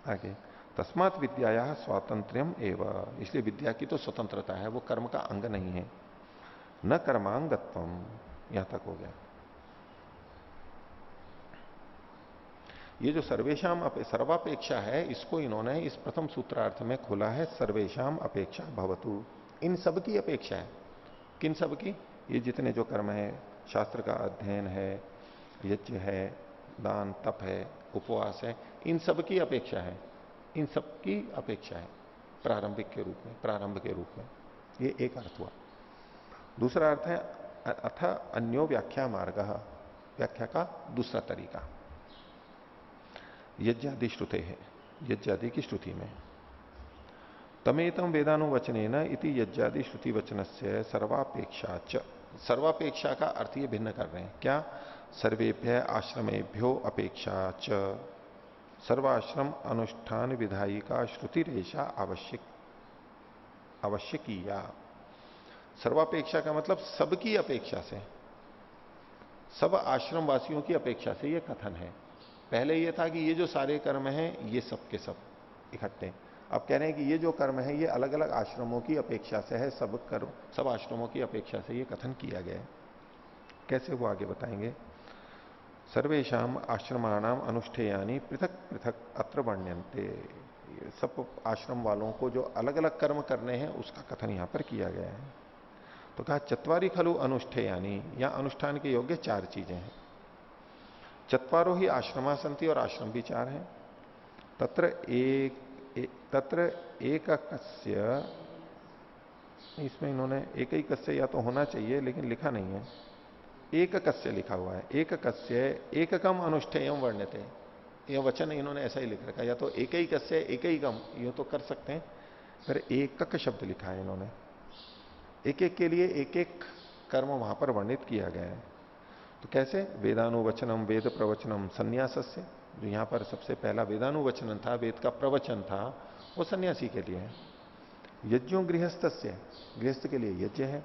आगे, तस्मात् विद्या स्वातंत्र्यम एवं, इसलिए विद्या की तो स्वतंत्रता है, वो कर्म का अंग नहीं है। न कर्मांगत्वम, यहां तक हो गया। ये जो सर्वेशम सर्वापेक्षा है, इसको इन्होंने इस प्रथम सूत्रार्थ में खोला है, सर्वेशम अपेक्षा भवतु, इन सब की अपेक्षा है। किन सब की? ये जितने जो कर्म है, शास्त्र का अध्ययन है, यज्ञ है, दान तप है, उपवास है, इन सब की अपेक्षा है, इन सब की अपेक्षा है प्रारंभिक के रूप में, प्रारंभ के रूप में। ये एक अर्थ हुआ। दूसरा अर्थ है अथ अन्यो व्याख्या मार्ग, व्याख्या का दूसरा तरीका। यज्ञादि श्रुते है, यज्ञादि की श्रुति में तमेतम वेदानुवचने न इति यज्ञादि श्रुति वचन से सर्वापेक्षा च, सर्वापेक्षा का अर्थ ये भिन्न कर रहे हैं। क्या? सर्वेभ्य आश्रमेभ्यो अपेक्षा च सर्वाश्रम अनुष्ठान विधायी का श्रुति रेशा आवश्यकीया। सर्वापेक्षा का मतलब सबकी अपेक्षा से, सब आश्रम वासियों की अपेक्षा से ये कथन है। पहले ये था कि ये जो सारे कर्म हैं ये सब के सब इकट्ठे, अब कह रहे हैं कि ये जो कर्म है ये अलग अलग आश्रमों की अपेक्षा से है, सब कर्म सब आश्रमों की अपेक्षा से ये कथन किया गया है। कैसे वो आगे बताएंगे। सर्वेशम आश्रमाणाम अनुष्ठेयानी पृथक पृथक अत्र वर्ण्यन्ते, सब आश्रम वालों को जो अलग अलग कर्म करने हैं उसका कथन यहां पर किया गया है। तो कहा चत्वारी खलु अनुष्ठेयानी, यहां अनुष्ठान के योग्य चार चीजें हैं। चत्वारो ही आश्रमा संति, और आश्रम भी चार हैं। तत्र एककस्य, इसमें इन्होंने एकैकस्य या तो होना चाहिए लेकिन लिखा नहीं है, एककस्य लिखा हुआ है। एककस्य एककम अनुष्ठेयम वर्ण्यते, यह वचन इन्होंने ऐसा ही लिख रखा है, या तो एकैकस्य एकैकम ये तो कर सकते हैं, फिर एकक शब्द लिखा है इन्होंने, एक एक के लिए एक एक कर्म वहां पर वर्णित किया गया है। तो कैसे? वेदानुवचनम वेद प्रवचनम संन्यासस्य, जो यहां पर सबसे पहला वेदानुवचन था, वेद का प्रवचन था, वो सन्यासी के लिए है। यज्ञों गृहस्थस्य, गृहस्थ के लिए यज्ञ है।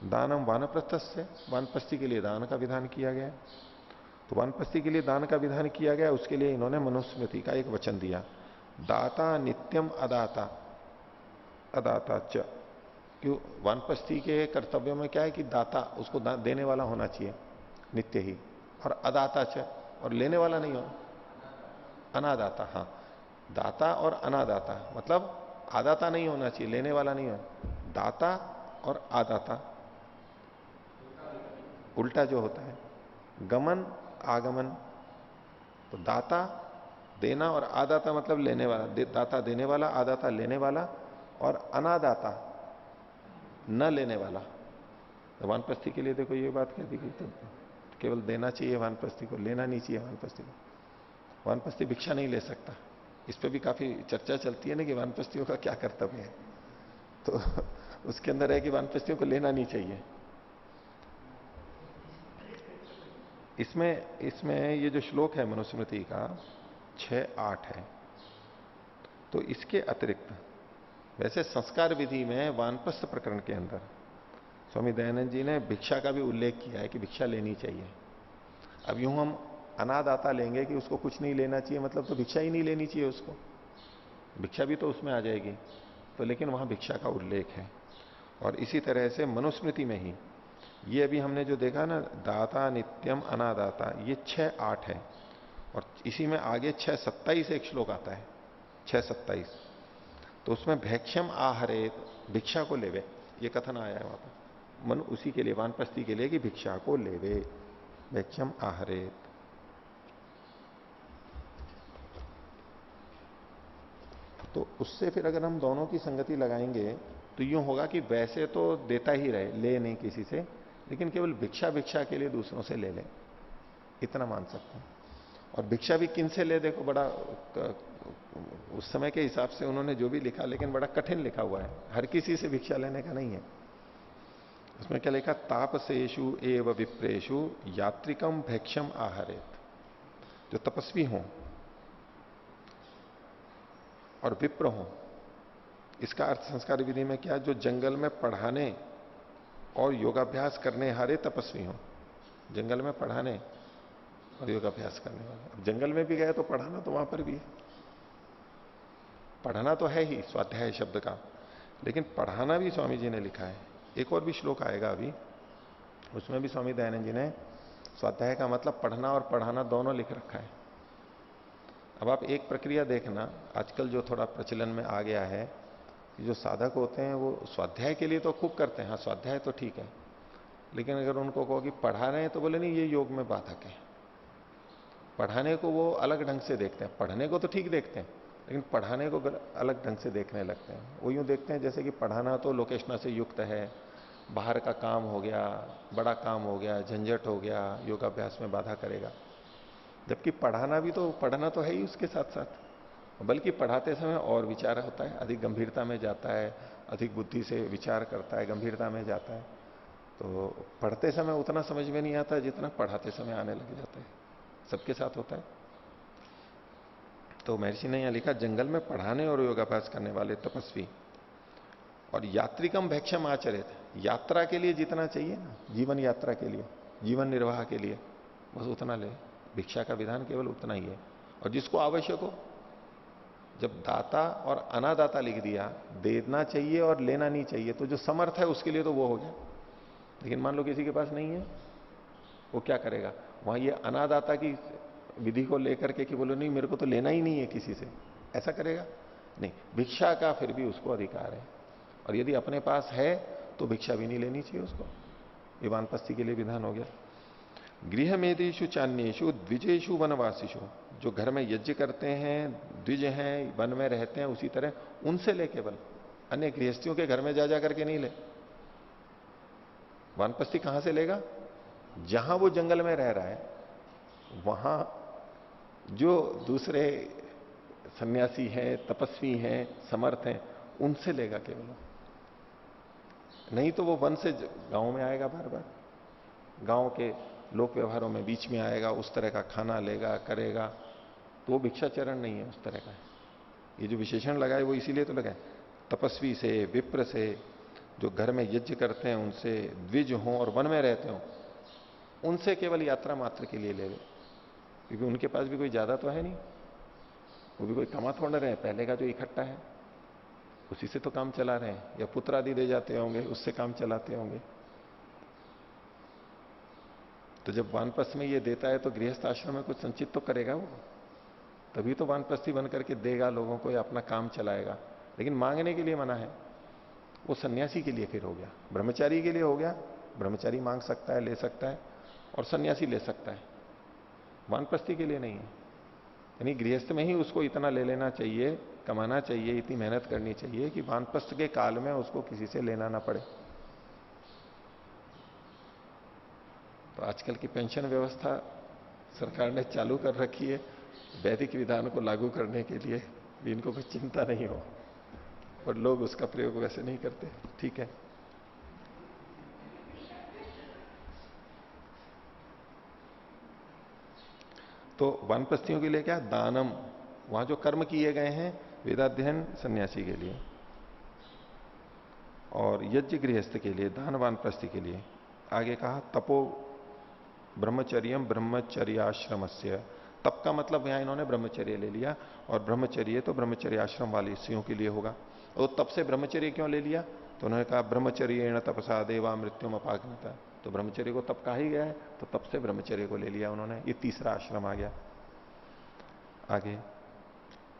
दानम वानप्रस्थस्य, वानप्रस्थी के लिए दान का विधान किया गया। तो वानप्रस्थी के लिए दान का विधान किया गया, उसके लिए इन्होंने मनुस्मृति का एक वचन दिया, दाता नित्यम अदाता अदाता च। क्यों? वानप्रस्थी के कर्तव्यों में क्या है कि दाता, उसको देने वाला होना चाहिए नित्य ही, और अदाता च, और लेने वाला नहीं हो, अनादाता। हाँ, दाता और अनादाता, मतलब आदाता नहीं होना चाहिए, लेने वाला नहीं हो, दाता और आदाता उल्टा जो होता है, गमन आगमन। तो दाता देना और आदाता मतलब लेने वाला, दाता देने वाला, आदाता लेने वाला, और अनादाता न लेने वाला। तो वानप्रस्थी के लिए देखो ये बात कह दी गई, तो केवल देना चाहिए वानप्रस्थी को, लेना नहीं चाहिए वानप्रस्थी को। वानप्रस्थी भिक्षा नहीं ले सकता, इस पर भी काफी चर्चा चलती है ना कि वानप्रस्थियों का क्या कर्तव्य है। तो उसके अंदर है कि वानप्रस्थियों को लेना नहीं चाहिए। इसमें ये जो श्लोक है मनुस्मृति का 6-8 है, तो इसके अतिरिक्त वैसे संस्कार विधि में वानप्रस्थ प्रकरण के अंदर स्वामी दयानंद जी ने भिक्षा का भी उल्लेख किया है कि भिक्षा लेनी चाहिए। अब यूं हम अनादाता लेंगे कि उसको कुछ नहीं लेना चाहिए, मतलब तो भिक्षा ही नहीं लेनी चाहिए उसको, भिक्षा भी तो उसमें आ जाएगी। तो लेकिन वहां भिक्षा का उल्लेख है। और इसी तरह से मनुस्मृति में ही ये अभी हमने जो देखा ना, दाता नित्यम अनादाता, ये 6-8 है, और इसी में आगे 6-27 एक श्लोक आता है, 6-27। तो उसमें भैक्ष्यम आहरेत, भिक्षा को लेवे, ये कथन आया है वहां पर। मन उसी के लिए, वानप्रस्थी के लिए कि भिक्षा को लेवे, भिक्षम आहरेत। तो उससे फिर अगर हम दोनों की संगति लगाएंगे तो यूं होगा कि वैसे तो देता ही रहे, ले नहीं किसी से, लेकिन केवल भिक्षा भिक्षा के लिए दूसरों से ले ले, इतना मान सकते हैं। और भिक्षा भी किन से ले, देखो बड़ा उस समय के हिसाब से उन्होंने जो भी लिखा, लेकिन बड़ा कठिन लिखा हुआ है, हर किसी से भिक्षा लेने का नहीं है। उसमें क्या लिखा, तापसेषु एव विप्रेषु यात्रिकम भैक्षम आहरेत। जो तपस्वी हों और विप्र हों, इसका अर्थ संस्कार विधि में क्या, जो जंगल में पढ़ाने और योगाभ्यास करने हारे तपस्वी हों। जंगल में पढ़ाने और योगाभ्यास करने वाले। अब जंगल में भी गए तो पढ़ाना तो वहां पर भी है, पढ़ाना तो है ही स्वाध्याय शब्द का, लेकिन पढ़ाना भी स्वामी जी ने लिखा है। एक और भी श्लोक आएगा अभी, उसमें भी स्वामी दयानंद जी ने स्वाध्याय का मतलब पढ़ना और पढ़ाना दोनों लिख रखा है। अब आप एक प्रक्रिया देखना, आजकल जो थोड़ा प्रचलन में आ गया है, जो साधक होते हैं वो स्वाध्याय के लिए तो खूब करते हैं, हाँ स्वाध्याय तो ठीक है, लेकिन अगर उनको कहो कि पढ़ा रहे हैं तो बोले नहीं ये योग में बाधक है। पढ़ाने को वो अलग ढंग से देखते हैं, पढ़ने को तो ठीक देखते हैं, लेकिन पढ़ाने को अलग ढंग से देखने लगते हैं। वो यूं देखते हैं जैसे कि पढ़ाना तो लोकेशना से युक्त है, बाहर का काम हो गया, बड़ा काम हो गया, झंझट हो गया, योगाभ्यास में बाधा करेगा। जबकि पढ़ाना भी तो, पढ़ना तो है ही उसके साथ साथ, बल्कि पढ़ाते समय और विचार होता है, अधिक गंभीरता में जाता है, अधिक बुद्धि से विचार करता है, गंभीरता में जाता है। तो पढ़ते समय उतना समझ में नहीं आता जितना पढ़ाते समय आने लग जाता है, सबके साथ होता है। तो महर्षि ने यहां लिखा, जंगल में पढ़ाने और योगाभ्यास करने वाले तपस्वी और यात्रिकम भैक्षम आचरित, यात्रा के लिए जितना चाहिए ना, जीवन यात्रा के लिए, जीवन निर्वाह के लिए, बस उतना ले। भिक्षा का विधान केवल उतना ही है। और जिसको आवश्यक हो, जब दाता और अनादाता लिख दिया, देना चाहिए और लेना नहीं चाहिए, तो जो समर्थ है उसके लिए तो वो हो गया। लेकिन मान लो किसी के पास नहीं है, वो क्या करेगा, वहां ये अनादाता की विधि को लेकर के कि बोलो नहीं मेरे को तो लेना ही नहीं है किसी से, ऐसा करेगा नहीं। भिक्षा का फिर भी उसको अधिकार है, और यदि अपने पास है तो भिक्षा भी नहीं लेनी चाहिए उसको। ये वानप्रस्थी के लिए विधान हो गया। गृह मेदेशु चान्येशु द्विजेशु वनवासीशु, जो घर में यज्ञ करते हैं, द्विज हैं, वन में रहते हैं, उसी तरह उनसे ले, केवल अन्य गृहस्थियों के घर में जा जा करके नहीं ले। वानप्रस्थी कहां से लेगा, जहां वो जंगल में रह रहा है वहां जो दूसरे सन्यासी हैं, तपस्वी हैं, समर्थ हैं, उनसे लेगा केवल। नहीं तो वो वन से गांव में आएगा, बार बार गांव के लोक व्यवहारों में बीच में आएगा, उस तरह का खाना लेगा, करेगा, तो वो भिक्षाचरण नहीं है, उस तरह का है। ये जो विशेषण लगाए वो इसीलिए तो लगाए, तपस्वी से, विप्र से, जो घर में यज्ञ करते हैं उनसे, द्विज हों और वन में रहते हों, उनसे केवल यात्रा मात्र के लिए ले, क्योंकि उनके पास भी कोई ज्यादा तो है नहीं, वो भी कोई कमा थोड़ा रहे हैं, पहले का जो इकट्ठा है उसी से तो काम चला रहे हैं, या पुत्र आदि दे जाते होंगे, उससे काम चलाते होंगे। तो जब वानप्रस्थ में ये देता है तो गृहस्थ आश्रम में कुछ संचित तो करेगा वो, तभी तो वानप्रस्थी बन करके देगा लोगों को या अपना काम चलाएगा। लेकिन मांगने के लिए मना है, वो सन्यासी के लिए फिर हो गया, ब्रह्मचारी के लिए हो गया। ब्रह्मचारी मांग सकता है, ले सकता है, और सन्यासी ले सकता है, वानप्रस्थी के लिए नहीं है। यानी गृहस्थ में ही उसको इतना ले लेना चाहिए, कमाना चाहिए, इतनी मेहनत करनी चाहिए कि वानप्रस्थ के काल में उसको किसी से लेना ना पड़े। तो आजकल की पेंशन व्यवस्था सरकार ने चालू कर रखी है, वैदिक विधान को लागू करने के लिए भी इनको कोई चिंता नहीं हो, पर लोग उसका प्रयोग वैसे नहीं करते। ठीक है, तो वानप्रस्थियों के लिए क्या, दानम, वहां जो कर्म किए गए हैं, वेदाध्ययन सन्यासी के लिए, और यज्ञ गृहस्थ के लिए, दान वानप्रस्थी के लिए। आगे कहा तपो ब्रह्मचर्यम ब्रह्मचर्याश्रमस्य, तप का मतलब यहां इन्होंने ब्रह्मचर्य ले लिया, और ब्रह्मचर्य तो ब्रह्मचर्याश्रम वाली स्त्रियों के लिए होगा। और तप से ब्रह्मचर्य क्यों ले लिया, तो उन्होंने कहा ब्रह्मचर्येण तपसा देवा मृत्युम अपाग्निता, तो ब्रह्मचर्य को तप कहा ही गया है, तो तप से ब्रह्मचर्य को ले लिया उन्होंने। ये तीसरा आश्रम आ गया। आगे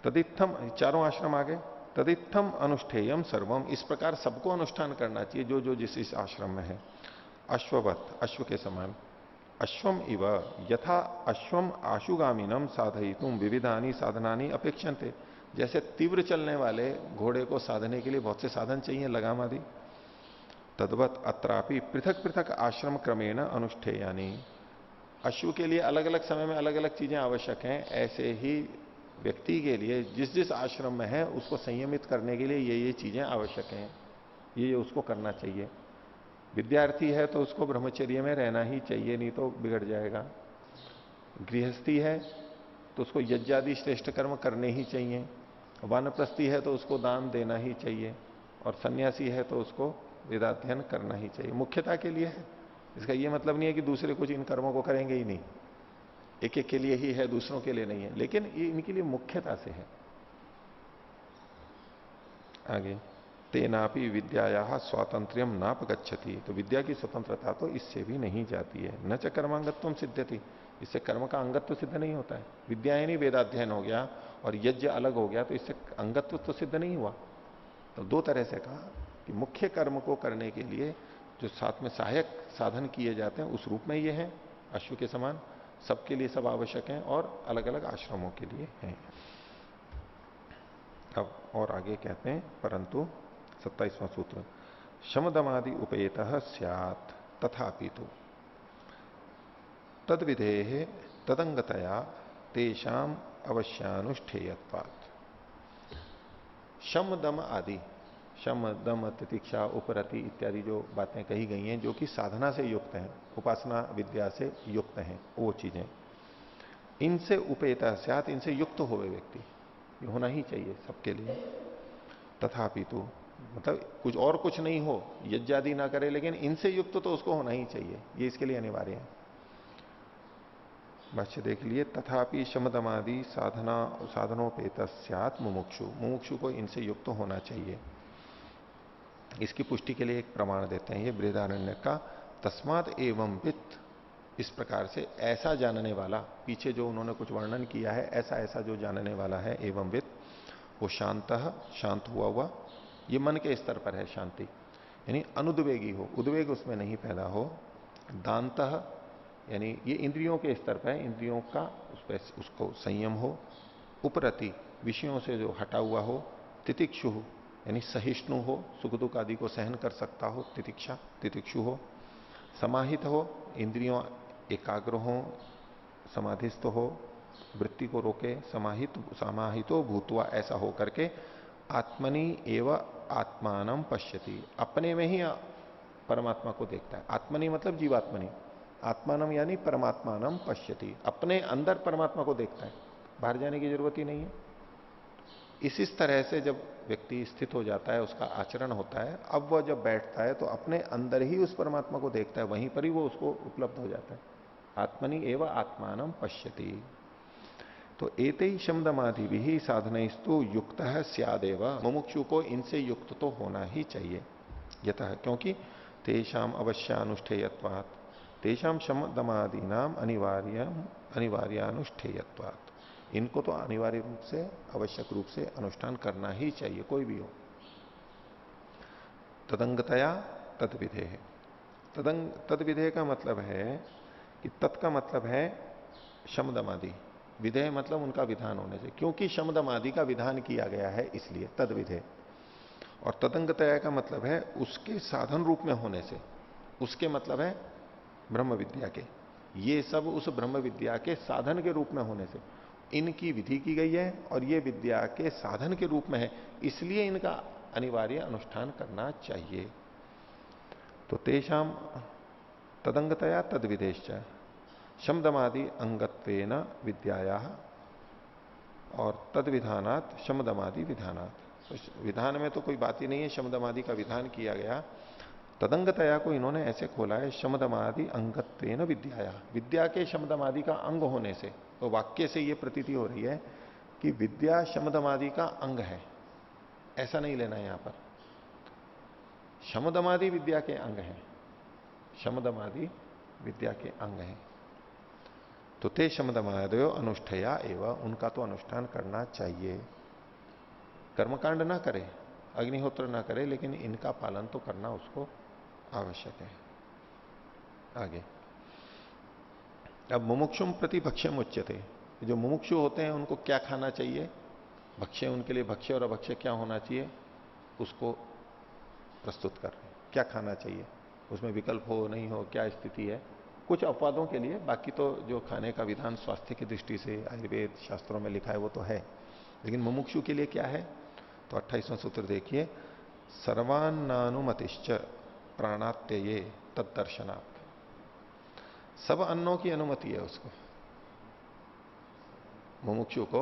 तदित्थम, चारों आश्रम आ गए। तदित्थम अनुष्ठेयम सर्वम, इस प्रकार सबको अनुष्ठान करना चाहिए जो जो जिस इस आश्रम में है। अश्ववत, अश्व के समान। अश्वम इव यथा अश्वम आशुगामिनम साधयितुम विविधानि साधनानि अपेक्षन्ते, जैसे तीव्र चलने वाले घोड़े को साधने के लिए बहुत से साधन चाहिए, लगाम आदि। तद्वत अत्रापि पृथक पृथक आश्रम क्रमेण अनुष्ठेयानि, अश्व के लिए अलग अलग समय में अलग अलग चीजें आवश्यक हैं, ऐसे ही व्यक्ति के लिए जिस जिस आश्रम में है उसको संयमित करने के लिए ये चीजें आवश्यक हैं, ये उसको करना चाहिए। विद्यार्थी है तो उसको ब्रह्मचर्य में रहना ही चाहिए, नहीं तो बिगड़ जाएगा। गृहस्थी है तो उसको यज्ञादि श्रेष्ठ कर्म करने ही चाहिए। वानप्रस्थी है तो उसको दान देना ही चाहिए, और सन्यासी है तो उसको वेदाध्ययन करना ही चाहिए। मुख्यता के लिए है, इसका यह मतलब नहीं है कि दूसरे कुछ इन कर्मों को करेंगे ही नहीं, एक एक के लिए ही है, दूसरों के लिए नहीं है, लेकिन ये इनके लिए मुख्यता से है। आगे, तेनापि विद्याया स्वातंत्र्यम नापगच्छति, तो विद्या की स्वतंत्रता तो इससे भी नहीं जाती है। न च कर्मांगत्वम सिद्ध्यति, इससे कर्म का अंगत्व सिद्ध नहीं होता है। विद्या यानी वेदाध्ययन हो गया और यज्ञ अलग हो गया, तो इससे अंगत्व तो सिद्ध नहीं हुआ। तो दो तरह से कहा कि मुख्य कर्म को करने के लिए जो साथ में सहायक साधन किए जाते हैं उस रूप में ये है अश्व के समान, सबके लिए सब आवश्यक हैं और अलग अलग आश्रमों के लिए हैं। अब और आगे कहते हैं, परंतु 27वां सूत्र, शमदमादि उपेत स्यात् तथापि तो तद्विधेः तदंगतया तेषाम अवश्यानुष्ठेयत्वात्। शम दम आदि, शम दम तितिक्षा उपरति इत्यादि जो बातें कही गई हैं जो कि साधना से युक्त हैं, उपासना विद्या से युक्त हैं, वो चीजें इनसे उपेता स्यात्, इनसे युक्त होवे व्यक्ति, ये होना ही चाहिए सबके लिए। तथापि तो मतलब कुछ और कुछ नहीं हो, यज्ञादि ना करे, लेकिन इनसे युक्त तो उसको होना ही चाहिए, ये इसके लिए अनिवार्य है। भाष्य देख लिए, तथापि शमदमादि साधनोपेत स्यात् मुमुक्षु, मुमुक्षु को इनसे युक्त होना चाहिए। इसकी पुष्टि के लिए एक प्रमाण देते हैं ये बृहदारण्य का, तस्मात् एवं वित्त, इस प्रकार से ऐसा जानने वाला, पीछे जो उन्होंने कुछ वर्णन किया है, ऐसा ऐसा जो जानने वाला है, एवं वित्त, वो शांत हुआ, ये मन के स्तर पर है शांति, यानी अनुद्वेगी हो, उद्वेग उसमें नहीं पैदा हो। दांतः यानी ये इंद्रियों के स्तर पर है, इंद्रियों का उस पर उसको संयम हो। उपरति विषयों से जो हटा हुआ हो। तितिक्षु यानी सहिष्णु हो, सुख दुख आदि को सहन कर सकता हो, तितिक्षु हो। समाहित हो, इंद्रियों एकाग्र हो, समाधिस्थ हो, वृत्ति को रोके, समाहितो भूतवा, ऐसा हो करके आत्मनि एव आत्मानम पश्यति, अपने में ही परमात्मा को देखता है। आत्मनि मतलब जीवात्मनि, आत्मानम यानी परमात्मानम पश्यति, अपने अंदर परमात्मा को देखता है, बाहर जाने की जरूरत ही नहीं है। इस तरह से जब व्यक्ति स्थित हो जाता है, उसका आचरण होता है, अब वह जब बैठता है तो अपने अंदर ही उस परमात्मा को देखता है, वहीं पर ही वो उसको उपलब्ध हो जाता है। आत्मनि एव आत्मानम पश्यति। तो एते शमदमादि भी साधनस्तु युक्त है स्यादेव, मुमुक्षु को इनसे युक्त तो होना ही चाहिए। यतः क्योंकि तेषाम अवश्यानुष्ठेयत्वात्, तेषाम शमदमादि नाम अनिवार्यानुष्ठेयत्वात्, इनको तो अनिवार्य रूप से, आवश्यक रूप से अनुष्ठान करना ही चाहिए, कोई भी हो। तदंगतया तद्विधे है। तद्विधेय का मतलब है कि तत् का मतलब है शमदमादि, विधेय मतलब उनका विधान होने से, क्योंकि शमदमादि का विधान किया गया है इसलिए तद्विधेय। और तदंगतया का मतलब है उसके साधन रूप में होने से, उसके मतलब है ब्रह्म विद्या के, ये सब उस ब्रह्म विद्या के साधन के रूप में होने से इनकी विधि की गई है और ये विद्या के साधन के रूप में है, इसलिए इनका अनिवार्य अनुष्ठान करना चाहिए। तो तेषाम तदंगतया तद्विदेश्च शमदमादि अंगत्वेन विद्याया और तद्विधानात् शमदमादि विधानात्, तो विधान में तो कोई बात ही नहीं है, शमदमादि का विधान किया गया। तदंगतया को इन्होंने ऐसे खोला है, शमदमादि अंगत्वेन विद्याया, विद्या के शमदमादि का अंग होने से। तो वाक्य से यह प्रतीति हो रही है कि विद्या शमदमादि का अंग है, ऐसा नहीं लेना है यहां पर। शमदमादि विद्या के अंग है, शमदमादि विद्या के अंग है। तो ते शमदमादयो अनुष्ठया एवं, उनका तो अनुष्ठान करना चाहिए। कर्मकांड ना करे, अग्निहोत्र ना करे, लेकिन इनका पालन तो करना उसको आवश्यक है। आगे, अब मुमुक्षुम प्रति भक्ष्यम उच्यते, जो मुमुक्षु होते हैं उनको क्या खाना चाहिए, भक्ष्य, उनके लिए भक्ष्य और अभक्ष्य क्या होना चाहिए, उसको प्रस्तुत कर रहे हैं। क्या खाना चाहिए, उसमें विकल्प हो नहीं हो, क्या स्थिति है, कुछ अपवादों के लिए, बाकी तो जो खाने का विधान स्वास्थ्य की दृष्टि से आयुर्वेद शास्त्रों में लिखा है वो तो है, लेकिन मुमुक्षु के लिए क्या है। तो 28वां सूत्र देखिए, सर्वान्नानुमतिश्च प्राणात्यये तत्दर्शनात्, सब अन्नों की अनुमति है उसको, मुमुक्षु को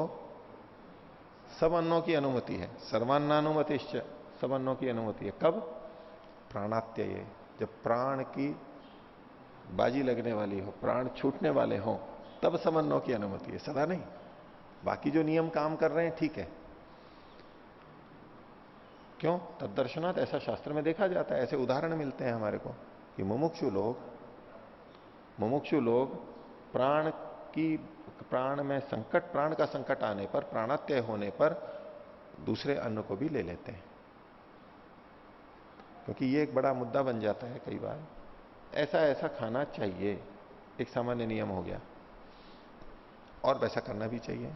सब अन्नों की अनुमति है। सर्वान्नानुमतिश्च, सब अन्नों की अनुमति है। कब? प्राणात्यये, जब प्राण की बाजी लगने वाली हो, प्राण छूटने वाले हो, तब सब अन्नों की अनुमति है, सदा नहीं। बाकी जो नियम काम कर रहे हैं ठीक है। क्यों? तदर्शनात्, ऐसा शास्त्र में देखा जाता है, ऐसे उदाहरण मिलते हैं हमारे को कि मुमुक्षु लोग प्राण में संकट, प्राण का संकट आने पर, प्राणात्यय होने पर दूसरे अन्न को भी ले लेते हैं, क्योंकि ये एक बड़ा मुद्दा बन जाता है कई बार। ऐसा ऐसा खाना चाहिए, एक सामान्य नियम हो गया, और वैसा करना भी चाहिए।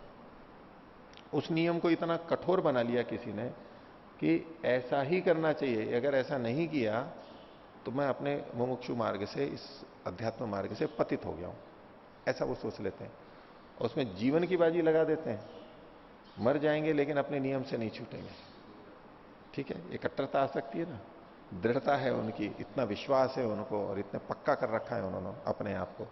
उस नियम को इतना कठोर बना लिया किसी ने कि ऐसा ही करना चाहिए, अगर ऐसा नहीं किया तो मैं अपने मुमुक्षु मार्ग से, इस अध्यात्म मार्ग से पतित हो गया हूं, ऐसा वो सोच लेते हैं। और उसमें जीवन की बाजी लगा देते हैं, मर जाएंगे लेकिन अपने नियम से नहीं छूटेंगे। ठीक है, एक कट्टरता आ सकती है ना, दृढ़ता है उनकी, इतना विश्वास है उनको और इतना पक्का कर रखा है उन्होंने अपने आप को।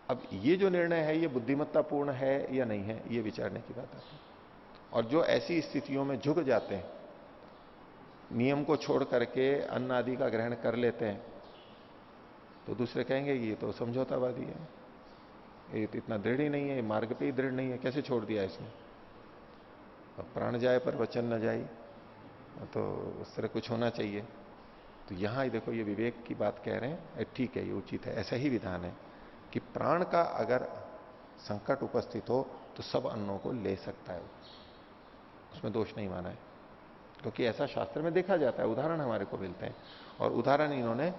अब ये जो निर्णय है ये बुद्धिमत्तापूर्ण है या नहीं है, ये विचारने की बात आती है। और जो ऐसी स्थितियों में झुक जाते हैं, नियम को छोड़ करके अन्न आदि का ग्रहण कर लेते हैं, तो दूसरे कहेंगे ये तो समझौतावादी है, ये तो इतना दृढ़ ही नहीं है, मार्ग पे ही दृढ़ नहीं है, कैसे छोड़ दिया इसने। अब प्राण जाए पर वचन न जाए, तो उस तरह कुछ होना चाहिए। तो यहां ही देखो, ये विवेक की बात कह रहे हैं, ठीक है, ये उचित है, ऐसा ही विधान है कि प्राण का अगर संकट उपस्थित हो तो सब अन्नों को ले सकता है, उसमें दोष नहीं माना है, क्योंकि ऐसा शास्त्र में देखा जाता है, उदाहरण हमारे को मिलते हैं। और उदाहरण इन्होंने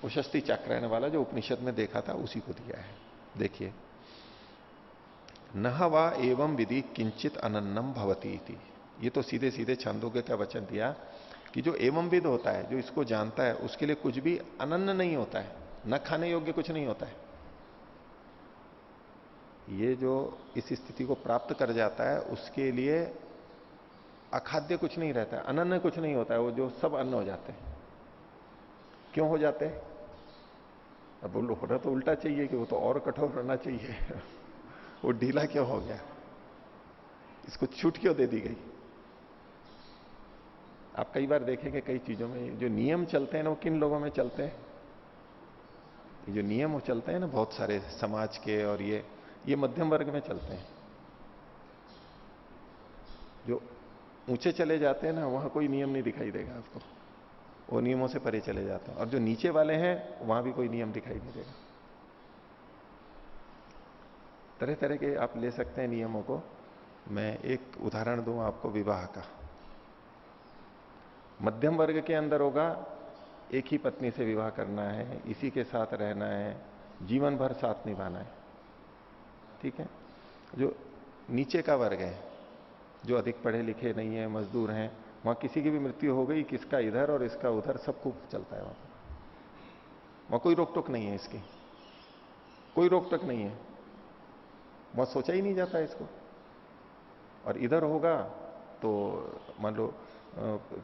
उशस्ति चाक्रायण वाला जो उपनिषद में देखा था उसी को दिया है। देखिए, नह वा एवं विधि किंचित अनन्नम भवती थी, ये तो सीधे सीधे छांदोग्य का वचन दिया कि जो एवं विद होता है, जो इसको जानता है, उसके लिए कुछ भी अनन्न नहीं होता है, न खाने योग्य कुछ नहीं होता है। ये जो इस स्थिति को प्राप्त कर जाता है उसके लिए अखाद्य कुछ नहीं रहता है, अनन्न कुछ नहीं होता है, वो जो सब अन्न हो जाते हैं। क्यों हो जाते हैं? अब बोलो, होना तो उल्टा चाहिए कि वो तो और कठोर होना चाहिए वो ढीला क्यों हो गया, इसको छूट क्यों दे दी गई? आप कई बार देखेंगे कई चीजों में जो नियम चलते हैं ना, वो किन लोगों में चलते हैं? जो नियम वो चलते हैं ना बहुत सारे समाज के, और ये मध्यम वर्ग में चलते हैं। जो ऊंचे चले जाते हैं ना, वहां कोई नियम नहीं दिखाई देगा आपको, वो नियमों से परे चले जाते हैं। और जो नीचे वाले हैं वहां भी कोई नियम दिखाई नहीं देगा। तरह तरह के आप ले सकते हैं नियमों को। मैं एक उदाहरण दूं आपको विवाह का। मध्यम वर्ग के अंदर होगा, एक ही पत्नी से विवाह करना है, इसी के साथ रहना है, जीवन भर साथ निभाना है। ठीक है। जो नीचे का वर्ग है, जो अधिक पढ़े लिखे नहीं है, मजदूर हैं, वहां किसी की भी मृत्यु हो गई, किसका इधर और इसका उधर, सब खूब चलता है वहां कोई रोक टोक नहीं है, इसकी कोई रोक टोक नहीं है, वहां सोचा ही नहीं जाता है इसको। और इधर होगा तो मान लो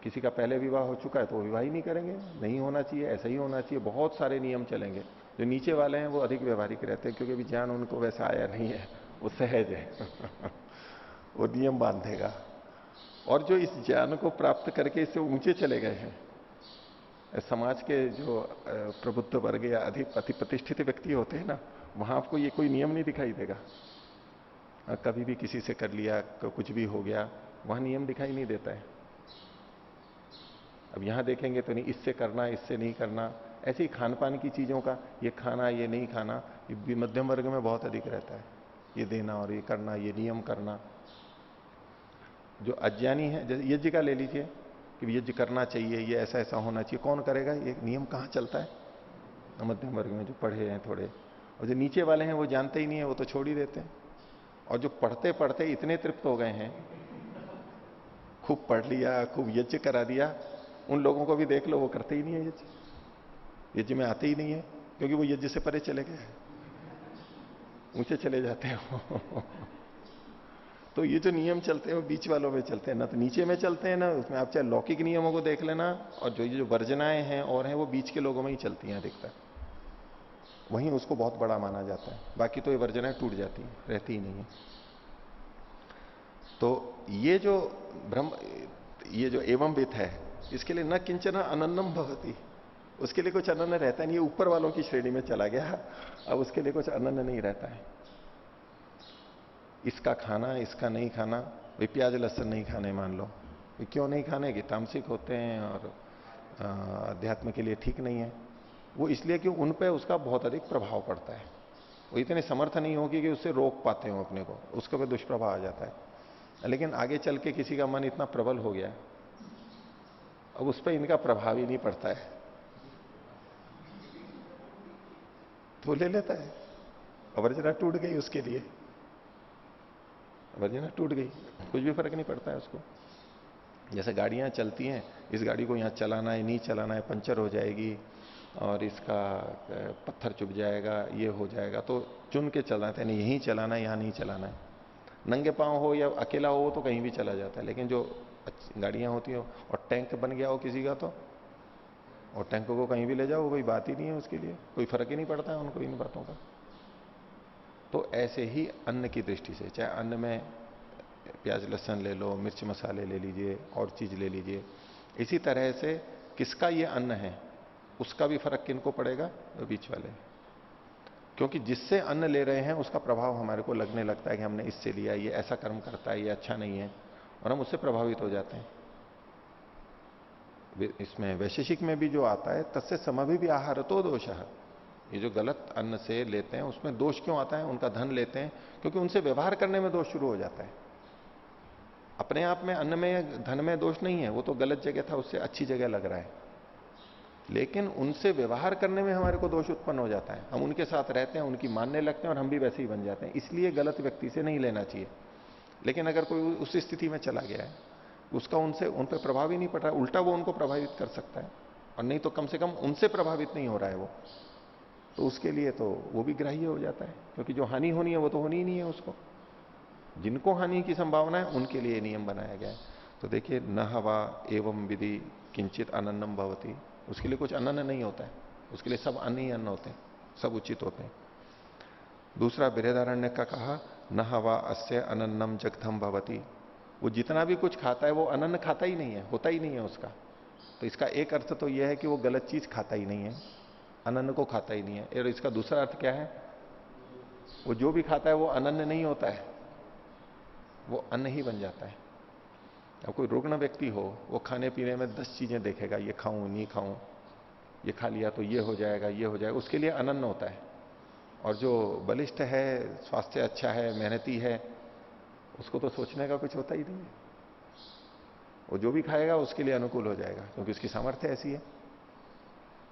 किसी का पहले विवाह हो चुका है तो वो विवाह ही नहीं करेंगे, नहीं होना चाहिए, ऐसा ही होना चाहिए, बहुत सारे नियम चलेंगे। जो नीचे वाले हैं वो अधिक व्यवहारिक रहते हैं, क्योंकि अभी ज्ञान उनको वैसा आया नहीं है, वो सहज है वो नियम बांधेगा। और जो इस ज्ञान को प्राप्त करके इससे ऊंचे चले गए हैं, समाज के जो प्रबुद्ध वर्ग या अधिक अति प्रतिष्ठित व्यक्ति होते हैं ना, वहां आपको ये कोई नियम नहीं दिखाई देगा। कभी भी किसी से कर लिया, कुछ भी हो गया, वहां नियम दिखाई नहीं देता है। अब यहां देखेंगे तो नहीं, इससे करना, इससे नहीं करना, ऐसे ही खान पान की चीजों का, ये खाना, ये नहीं खाना, ये मध्यम वर्ग में बहुत अधिक रहता है, ये देना और ये करना, ये नियम करना। जो अज्ञानी है, जैसे यज्ञ का ले लीजिए कि यज्ञ करना चाहिए, ये ऐसा ऐसा होना चाहिए, कौन करेगा? ये नियम कहां चलता है? मध्यम वर्ग में जो पढ़े हैं थोड़े, और जो नीचे वाले हैं वो जानते ही नहीं है, वो तो छोड़ ही देते हैं। और जो पढ़ते पढ़ते इतने तृप्त हो गए हैं, खूब पढ़ लिया, खूब यज्ञ करा दिया, उन लोगों को भी देख लो, वो करते ही नहीं है यज्ञ, यज्ञ में आते ही नहीं है, क्योंकि वो यज्ञ से परे चले गए, ऊंचे चले जाते हैं। तो ये जो नियम चलते हैं वो बीच वालों में चलते हैं, ना तो नीचे में चलते हैं, ना उसमें। आप चाहे लौकिक नियमों को देख लेना, और जो ये जो वर्जनाएं हैं और हैं, वो बीच के लोगों में ही चलती हैं अधिकतर, वहीं उसको बहुत बड़ा माना जाता है। बाकी तो ये वर्जनाएं टूट जाती हैं, रहती ही नहीं है। तो ये जो ब्रह्म, ये जो एवं वित्त है, इसके लिए न किंचन अनन्नम भवती, उसके लिए कुछ अनन्य रहता नहीं, ये ऊपर वालों की श्रेणी में चला गया, अब उसके लिए कुछ अनन्य नहीं रहता है। इसका खाना, इसका नहीं खाना, वे प्याज लहसुन नहीं खाने मान लो, वे क्यों नहीं खाने? कि तामसिक होते हैं और अध्यात्म के लिए ठीक नहीं है। वो इसलिए कि उन पे उसका बहुत अधिक प्रभाव पड़ता है, वो इतने समर्थ नहीं होगी कि उससे रोक पाते हो अपने को, उसके पे दुष्प्रभाव आ जाता है। लेकिन आगे चल के किसी का मन इतना प्रबल हो गया, अब उस पर इनका प्रभाव ही नहीं पड़ता है, तो ले लेता है। वर्जना टूट गई उसके लिए, वर्जना टूट गई, कुछ भी फर्क नहीं पड़ता है उसको। जैसे गाड़ियां चलती हैं, इस गाड़ी को यहां चलाना है, नहीं चलाना है, पंचर हो जाएगी और इसका पत्थर चुभ जाएगा, ये हो जाएगा, तो चुन के चलाते हैं, नहीं यहीं चलाना है, यहां नहीं चलाना है। नंगे पांव हो या अकेला हो तो कहीं भी चला जाता है। लेकिन जो गाड़ियां होती हो और टैंक बन गया हो किसी का, तो और टैंक को कहीं भी ले जाओ, कोई बात ही नहीं है उसके लिए, कोई फर्क ही नहीं पड़ता है उनको इन बातों का। तो ऐसे ही अन्न की दृष्टि से, चाहे अन्न में प्याज लहसुन ले लो, मिर्च मसाले ले लीजिए, और चीज ले लीजिए, इसी तरह से किसका ये अन्न है उसका भी फर्क किनको पड़ेगा? तो बीच वाले। क्योंकि जिससे अन्न ले रहे हैं उसका प्रभाव हमारे को लगने लगता है कि हमने इससे लिया, ये ऐसा कर्म करता है, ये अच्छा नहीं है, और हम उससे प्रभावित हो जाते हैं। इसमें वैशेषिक में भी जो आता है, तस्य समभि भी आहार तो दोष है, ये जो गलत अन्न से लेते हैं उसमें दोष क्यों आता है? उनका धन लेते हैं क्योंकि उनसे व्यवहार करने में दोष शुरू हो जाता है। अपने आप में अन्न में, धन में दोष नहीं है, वो तो गलत जगह था, उससे अच्छी जगह लग रहा है, लेकिन उनसे व्यवहार करने में हमारे को दोष उत्पन्न हो जाता है। हम उनके साथ रहते हैं, उनकी मानने लगते हैं और हम भी वैसे ही बन जाते हैं। इसलिए गलत व्यक्ति से नहीं लेना चाहिए। लेकिन अगर कोई उस स्थिति में चला गया है, उसका उनसे, उन पर प्रभाव ही नहीं पड़ रहा, उल्टा वो उनको प्रभावित कर सकता है, और नहीं तो कम से कम उनसे प्रभावित नहीं हो रहा है वो, तो उसके लिए तो वो भी ग्राह्य हो जाता है। क्योंकि जो हानि होनी है वो तो होनी ही नहीं है उसको। जिनको हानि की संभावना है उनके लिए नियम बनाया गया है। तो देखिए, न हवा एवं विधि किंचित अनन्नम भवती, उसके लिए कुछ अनन्न नहीं होता है, उसके लिए सब अन्न ही अन्न होते हैं, सब उचित होते हैं। दूसरा बृहदारण्य का कहा, न हवा अस्य अनन्नम जगधम भवती, वो जितना भी कुछ खाता है वो अनन्न खाता ही नहीं है, होता ही नहीं है उसका। तो इसका एक अर्थ तो यह है कि वो गलत चीज खाता ही नहीं है, अनन्न को खाता ही नहीं है। और इसका दूसरा अर्थ क्या है? वो जो भी खाता है वो अनन्न नहीं होता है, वो अन्न ही बन जाता है। अब कोई रुग्ण व्यक्ति हो, वो खाने पीने में 10 चीजें देखेगा, ये खाऊं नहीं खाऊं, ये खा लिया तो ये हो जाएगा, ये हो जाएगा, उसके लिए अनन्न होता है। और जो बलिष्ठ है, स्वास्थ्य अच्छा है, मेहनती है, उसको तो सोचने का कुछ होता ही नहीं है। वो जो भी खाएगा उसके लिए अनुकूल हो जाएगा, क्योंकि उसकी सामर्थ्य ऐसी है।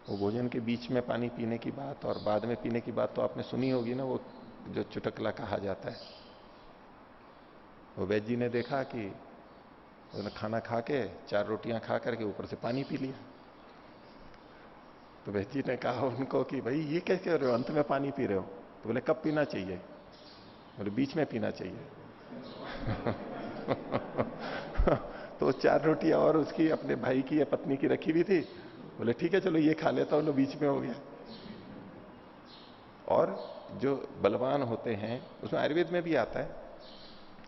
वो भोजन के बीच में पानी पीने की बात और बाद में पीने की बात तो आपने सुनी होगी ना, वो जो चुटकला कहा जाता है। वो वैद्य जी ने देखा कि उन्होंने खाना खा के 4 रोटियां खा करके ऊपर से पानी पी लिया। तो वैद्य जी ने कहा उनको कि भाई ये कैसे कर रहे हो, अंत में पानी पी रहे हो? तो बोले कब पीना चाहिए? बोले बीच में पीना चाहिए। तो 4 रोटियां और उसकी अपने भाई की या पत्नी की रखी हुई थी, बोले ठीक है चलो ये खा लेता हूं, बीच में हो गया। और जो बलवान होते हैं, उसमें आयुर्वेद में भी आता है,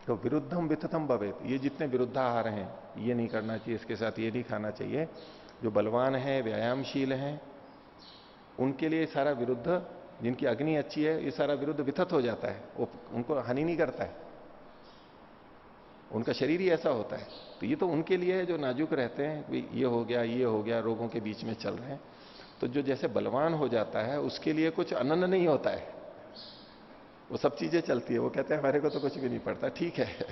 तो विरुद्धम वितथम भवेत, ये जितने विरुद्धाहार हैं, ये नहीं करना चाहिए, इसके साथ ये नहीं खाना चाहिए, जो बलवान है, व्यायामशील हैं, उनके लिए सारा विरुद्ध, जिनकी अग्नि अच्छी है, ये सारा विरुद्ध वितथ हो जाता है, वो उनको हानि नहीं करता है, उनका शरीर ही ऐसा होता है। तो ये तो उनके लिए है जो नाजुक रहते हैं, ये हो गया, ये हो गया, रोगों के बीच में चल रहे हैं। तो जो जैसे बलवान हो जाता है उसके लिए कुछ अनन्न नहीं होता है, वो सब चीजें चलती है। वो कहते हैं हमारे को तो कुछ भी नहीं पड़ता, ठीक है,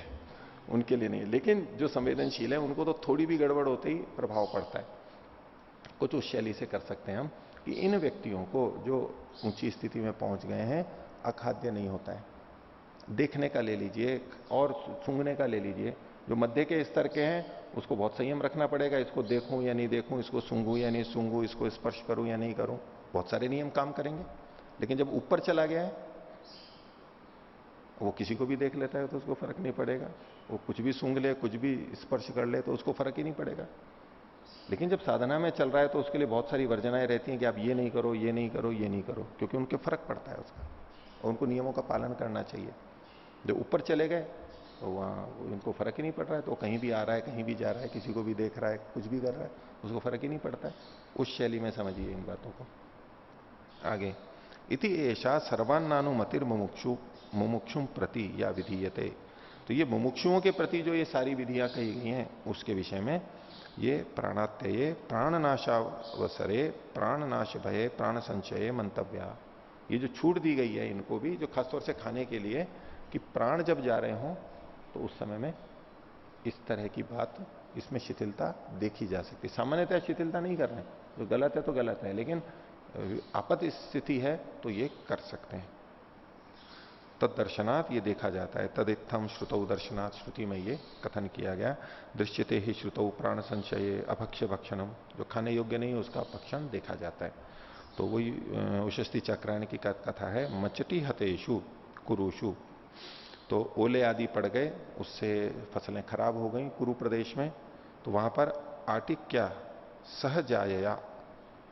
उनके लिए नहीं है। लेकिन जो संवेदनशील है उनको तो थोड़ी भी गड़बड़ होते ही प्रभाव पड़ता है। कुछ उस शैली से कर सकते हैं हम कि इन व्यक्तियों को जो ऊंची स्थिति में पहुंच गए हैं अखाद्य नहीं होता है। देखने का ले लीजिए और सूंघने का ले लीजिए। जो मध्य के स्तर के हैं उसको बहुत संयम रखना पड़ेगा, इसको देखूं या नहीं देखूं, इसको सूंघूं या नहीं सूंघूं, इसको स्पर्श करूं या नहीं करूं, बहुत सारे नियम काम करेंगे। लेकिन जब ऊपर चला गया है वो किसी को भी देख लेता है तो उसको फर्क नहीं पड़ेगा, वो कुछ भी सूंघ ले कुछ भी स्पर्श कर ले तो उसको फर्क ही नहीं पड़ेगा। लेकिन जब साधना में चल रहा है तो उसके लिए बहुत सारी वर्जनाएं रहती हैं कि आप ये नहीं करो, ये नहीं करो, ये नहीं करो, क्योंकि उनके फर्क पड़ता है उसका और उनको नियमों का पालन करना चाहिए। जब ऊपर चले गए तो वहां इनको फर्क ही नहीं पड़ रहा है, तो कहीं भी आ रहा है, कहीं भी जा रहा है, किसी को भी देख रहा है, कुछ भी कर रहा है, उसको फर्क ही नहीं पड़ता है। उस शैली में समझिए इन बातों को। आगे इति ऐसा सर्वान्नानुमतिर मुमुक्षु मुमुक्षुम प्रति या विधीयते। तो ये मुमुक्षुओं के प्रति जो ये सारी विधियां कही गई हैं उसके विषय में ये प्राणात्यये प्राणनाशावसरे प्राणनाश भये प्राण संचये मंतव्या, ये जो छूट दी गई है इनको भी, जो खासतौर से खाने के लिए, कि प्राण जब जा रहे हों तो उस समय में इस तरह की बात, इसमें शिथिलता देखी जा सकती है। सामान्यतः शिथिलता नहीं कर रहे हैं, जो गलत है तो गलत है, लेकिन आपात स्थिति है तो ये कर सकते हैं। तद दर्शनात् ये देखा जाता है। तदित्थम श्रुतौ दर्शनात्, श्रुति में ये कथन किया गया। दृश्यते ही श्रुतौ प्राण संचये अभक्ष्य भक्षणम, जो खाने योग्य नहीं है उसका भक्षण देखा जाता है। तो वही उशस्ति चक्रायण की कथा है। मचटी हतेषु कुरुषु, तो ओले आदि पड़ गए, उससे फसलें खराब हो गई कुरु प्रदेश में, तो वहां पर आटिक्या सहजाया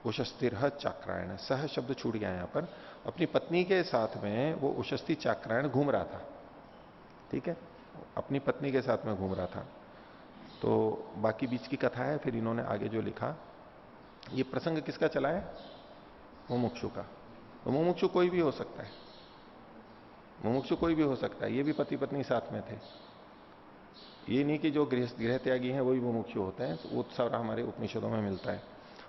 उशस्तिर चाक्रायण, सह शब्द छूट गया यहां पर, अपनी पत्नी के साथ में वो उशस्ति चाक्रायण घूम रहा था। ठीक है, अपनी पत्नी के साथ में घूम रहा था। तो बाकी बीच की कथा है, फिर इन्होंने आगे जो लिखा, ये प्रसंग किसका चला है? मुमुक्षु का। तो मुमुक्षु कोई भी हो सकता है, मुमुक्षु कोई भी हो सकता है, ये भी पति पत्नी साथ में थे। ये नहीं कि जो गृह त्यागी हैं वही मुमुक्षु होते हैं, तो उत्सव हमारे उपनिषदों में मिलता है।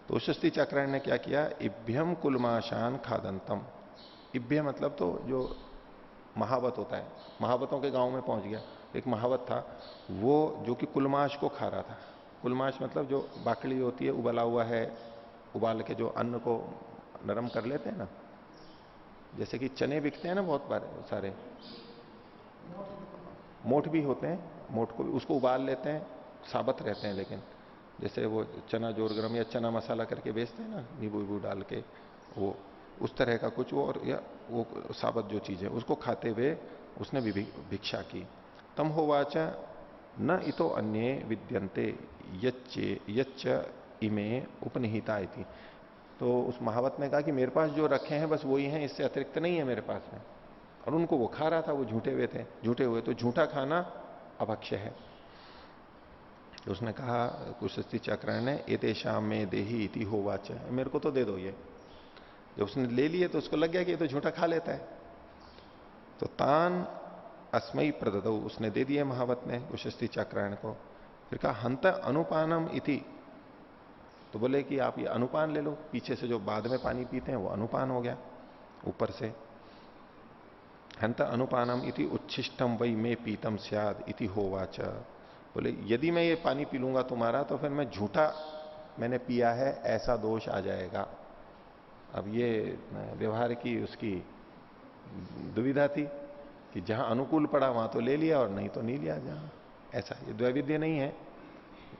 तो उशस्ति चाक्रायण ने क्या किया? इभ्यम कुलमाशान खादंतम। इभ्य मतलब तो जो महावत होता है, महावतों के गांव में पहुंच गया। एक महावत था वो जो कि कुलमाश को खा रहा था। कुलमाश मतलब जो बाकड़ी होती है, उबला हुआ है, उबाल के जो अन्न को नरम कर लेते हैं ना, जैसे कि चने बिकते हैं ना बहुत बार सारे, मोठ भी होते हैं, मोठ को भी उसको उबाल लेते हैं, साबत रहते हैं, लेकिन जैसे वो चना जोर गरम या चना मसाला करके बेचते हैं ना, नींबू वीबू डाल के, वो उस तरह का कुछ वो, और या वो साबत जो चीज है उसको खाते हुए उसने भिक्षा की। तम होवाच न इतो अन्ये विद्यन्ते यच्च इमे उपनिहिता इति। तो उस महावत ने कहा कि मेरे पास जो रखे हैं बस वही हैं, इससे अतिरिक्त नहीं है मेरे पास में। और उनको वो खा रहा था, वो झूठे हुए थे, झूठे हुए, तो झूठा खाना अभक्ष्य है। तो उसने कहा कुशस्ति चक्रायण ने, एतेषाम में देही इति होवाच, मेरे को तो दे दो ये। जब उसने ले लिए तो उसको लग गया कि ये तो झूठा खा लेता है। तो तान अस्मयी प्रददौ, उसने दे दिए महावत ने कुशस्ति चक्रायण को। फिर कहा हंत अनुपानम इति, तो बोले कि आप ये अनुपान ले लो, पीछे से जो बाद में पानी पीते हैं वो अनुपान हो गया ऊपर से। हंत अनुपानम इति उच्छिष्टम वही में पीतम स्याद इति होवाच, बोले यदि मैं ये पानी पी लूंगा तुम्हारा तो फिर मैं झूठा मैंने पिया है ऐसा दोष आ जाएगा। अब ये व्यवहार की उसकी दुविधा थी कि जहां अनुकूल पड़ा वहां तो ले लिया और नहीं तो नहीं लिया, जहां ऐसा, ये द्वैविध्य नहीं है।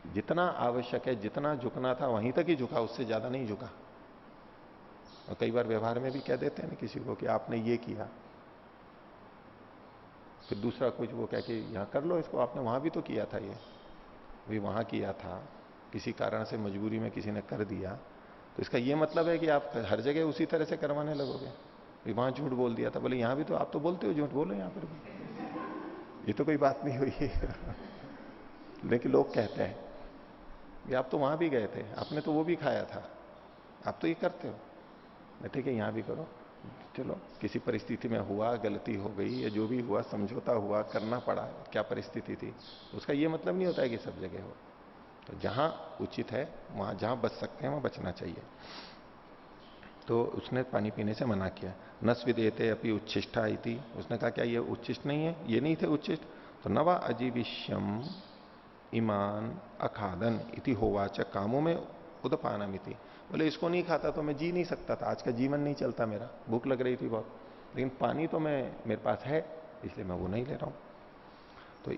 जितना आवश्यक है, जितना झुकना था वहीं तक ही झुका, उससे ज्यादा नहीं झुका। और कई बार व्यवहार में भी कह देते हैं ना किसी को कि आपने ये किया, फिर दूसरा कुछ वो कह के यहां कर लो इसको, आपने वहां भी तो किया था, ये भी वहां किया था, किसी कारण से मजबूरी में किसी ने कर दिया, तो इसका ये मतलब है कि आप हर जगह उसी तरह से करवाने लगोगे। वहां झूठ बोल दिया था, बोले यहां भी तो आप तो बोलते हो झूठ, बोलो यहां पर भी, ये तो कोई बात नहीं हुई। लेकिन लोग कहते हैं कि आप तो वहां भी गए थे, आपने तो वो भी खाया था, आप तो ये करते हो। ठीक है यहां भी करो, चलो किसी परिस्थिति में हुआ, गलती हो गई या जो भी हुआ, समझौता हुआ, करना पड़ा, क्या परिस्थिति थी, उसका ये मतलब नहीं होता है कि सब जगह हो। तो जहां उचित है, वहां जहां बच सकते हैं वहां बचना चाहिए। तो उसने पानी पीने से मना किया। नस्विदेते अपनी उच्छिष्टा इति, उसने कहा क्या ये उच्छिष्ट नहीं है, ये नहीं थे उच्छिष्ट, तो नवा अजीविष्यम ईमान अखादन इति होवाच कामों में उदपानमिति। बोले इसको नहीं खाता तो मैं जी नहीं सकता था, आज का जीवन नहीं चलता मेरा, भूख लग रही थी बहुत, लेकिन पानी तो मेरे पास है, इसलिए मैं वो नहीं ले रहा हूं। तो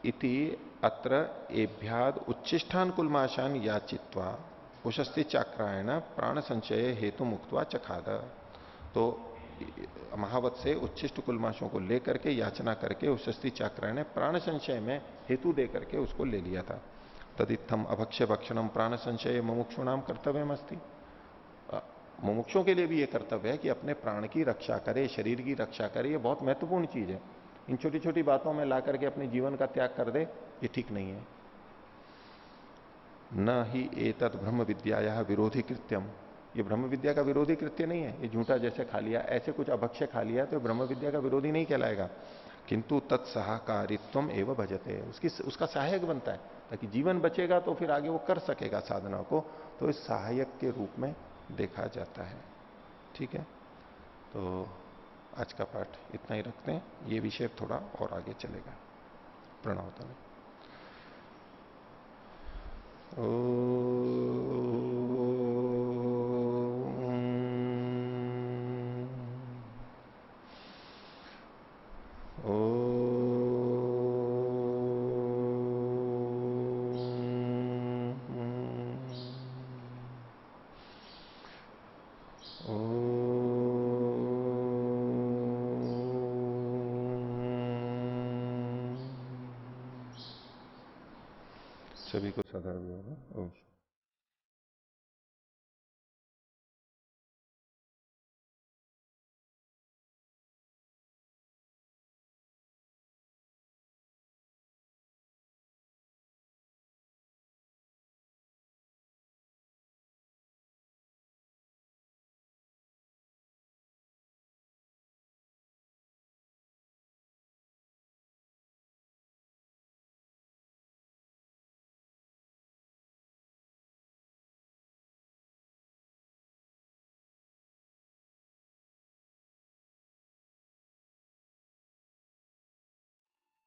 इति अत्र एभ्याद उच्चिष्ठान कुलमाशान याचित्वा उशस्ति चाक्रायण प्राण संचय हेतु मुक्तवा चखाद। तो महावत से उच्चिष्ट कुलमाशों को लेकर के याचना करके उशस्ति चाक्रायण प्राण संचय में हेतु दे करके उसको ले लिया था। तदित्थम अभक्ष्य भक्षणम प्राण संचय मुमुक्षु नाम कर्तव्य अस्ति। मुमुक्षों के लिए भी ये कर्तव्य है कि अपने प्राण की रक्षा करे, शरीर की रक्षा करे, ये बहुत महत्वपूर्ण चीज है। इन छोटी छोटी बातों में ला करके अपने जीवन का त्याग कर दे, ये ठीक नहीं है। न ही एतत् ब्रह्म विद्या विरोधी कृत्यम, ये ब्रह्म विद्या का विरोधी कृत्य नहीं है। ये झूठा जैसे खा लिया, ऐसे कुछ अभक्ष्य खा लिया तो ब्रह्म विद्या का विरोधी नहीं कहलाएगा। किंतु तत्सहकारित्वम एवं भजते, उसका सहायक बनता है, ताकि जीवन बचेगा तो फिर आगे वो कर सकेगा साधना को, तो इस सहायक के रूप में देखा जाता है। ठीक है, तो आज का पाठ इतना ही रखते हैं, ये विषय थोड़ा और आगे चलेगा। प्रणवतन सभी को सदा होगा।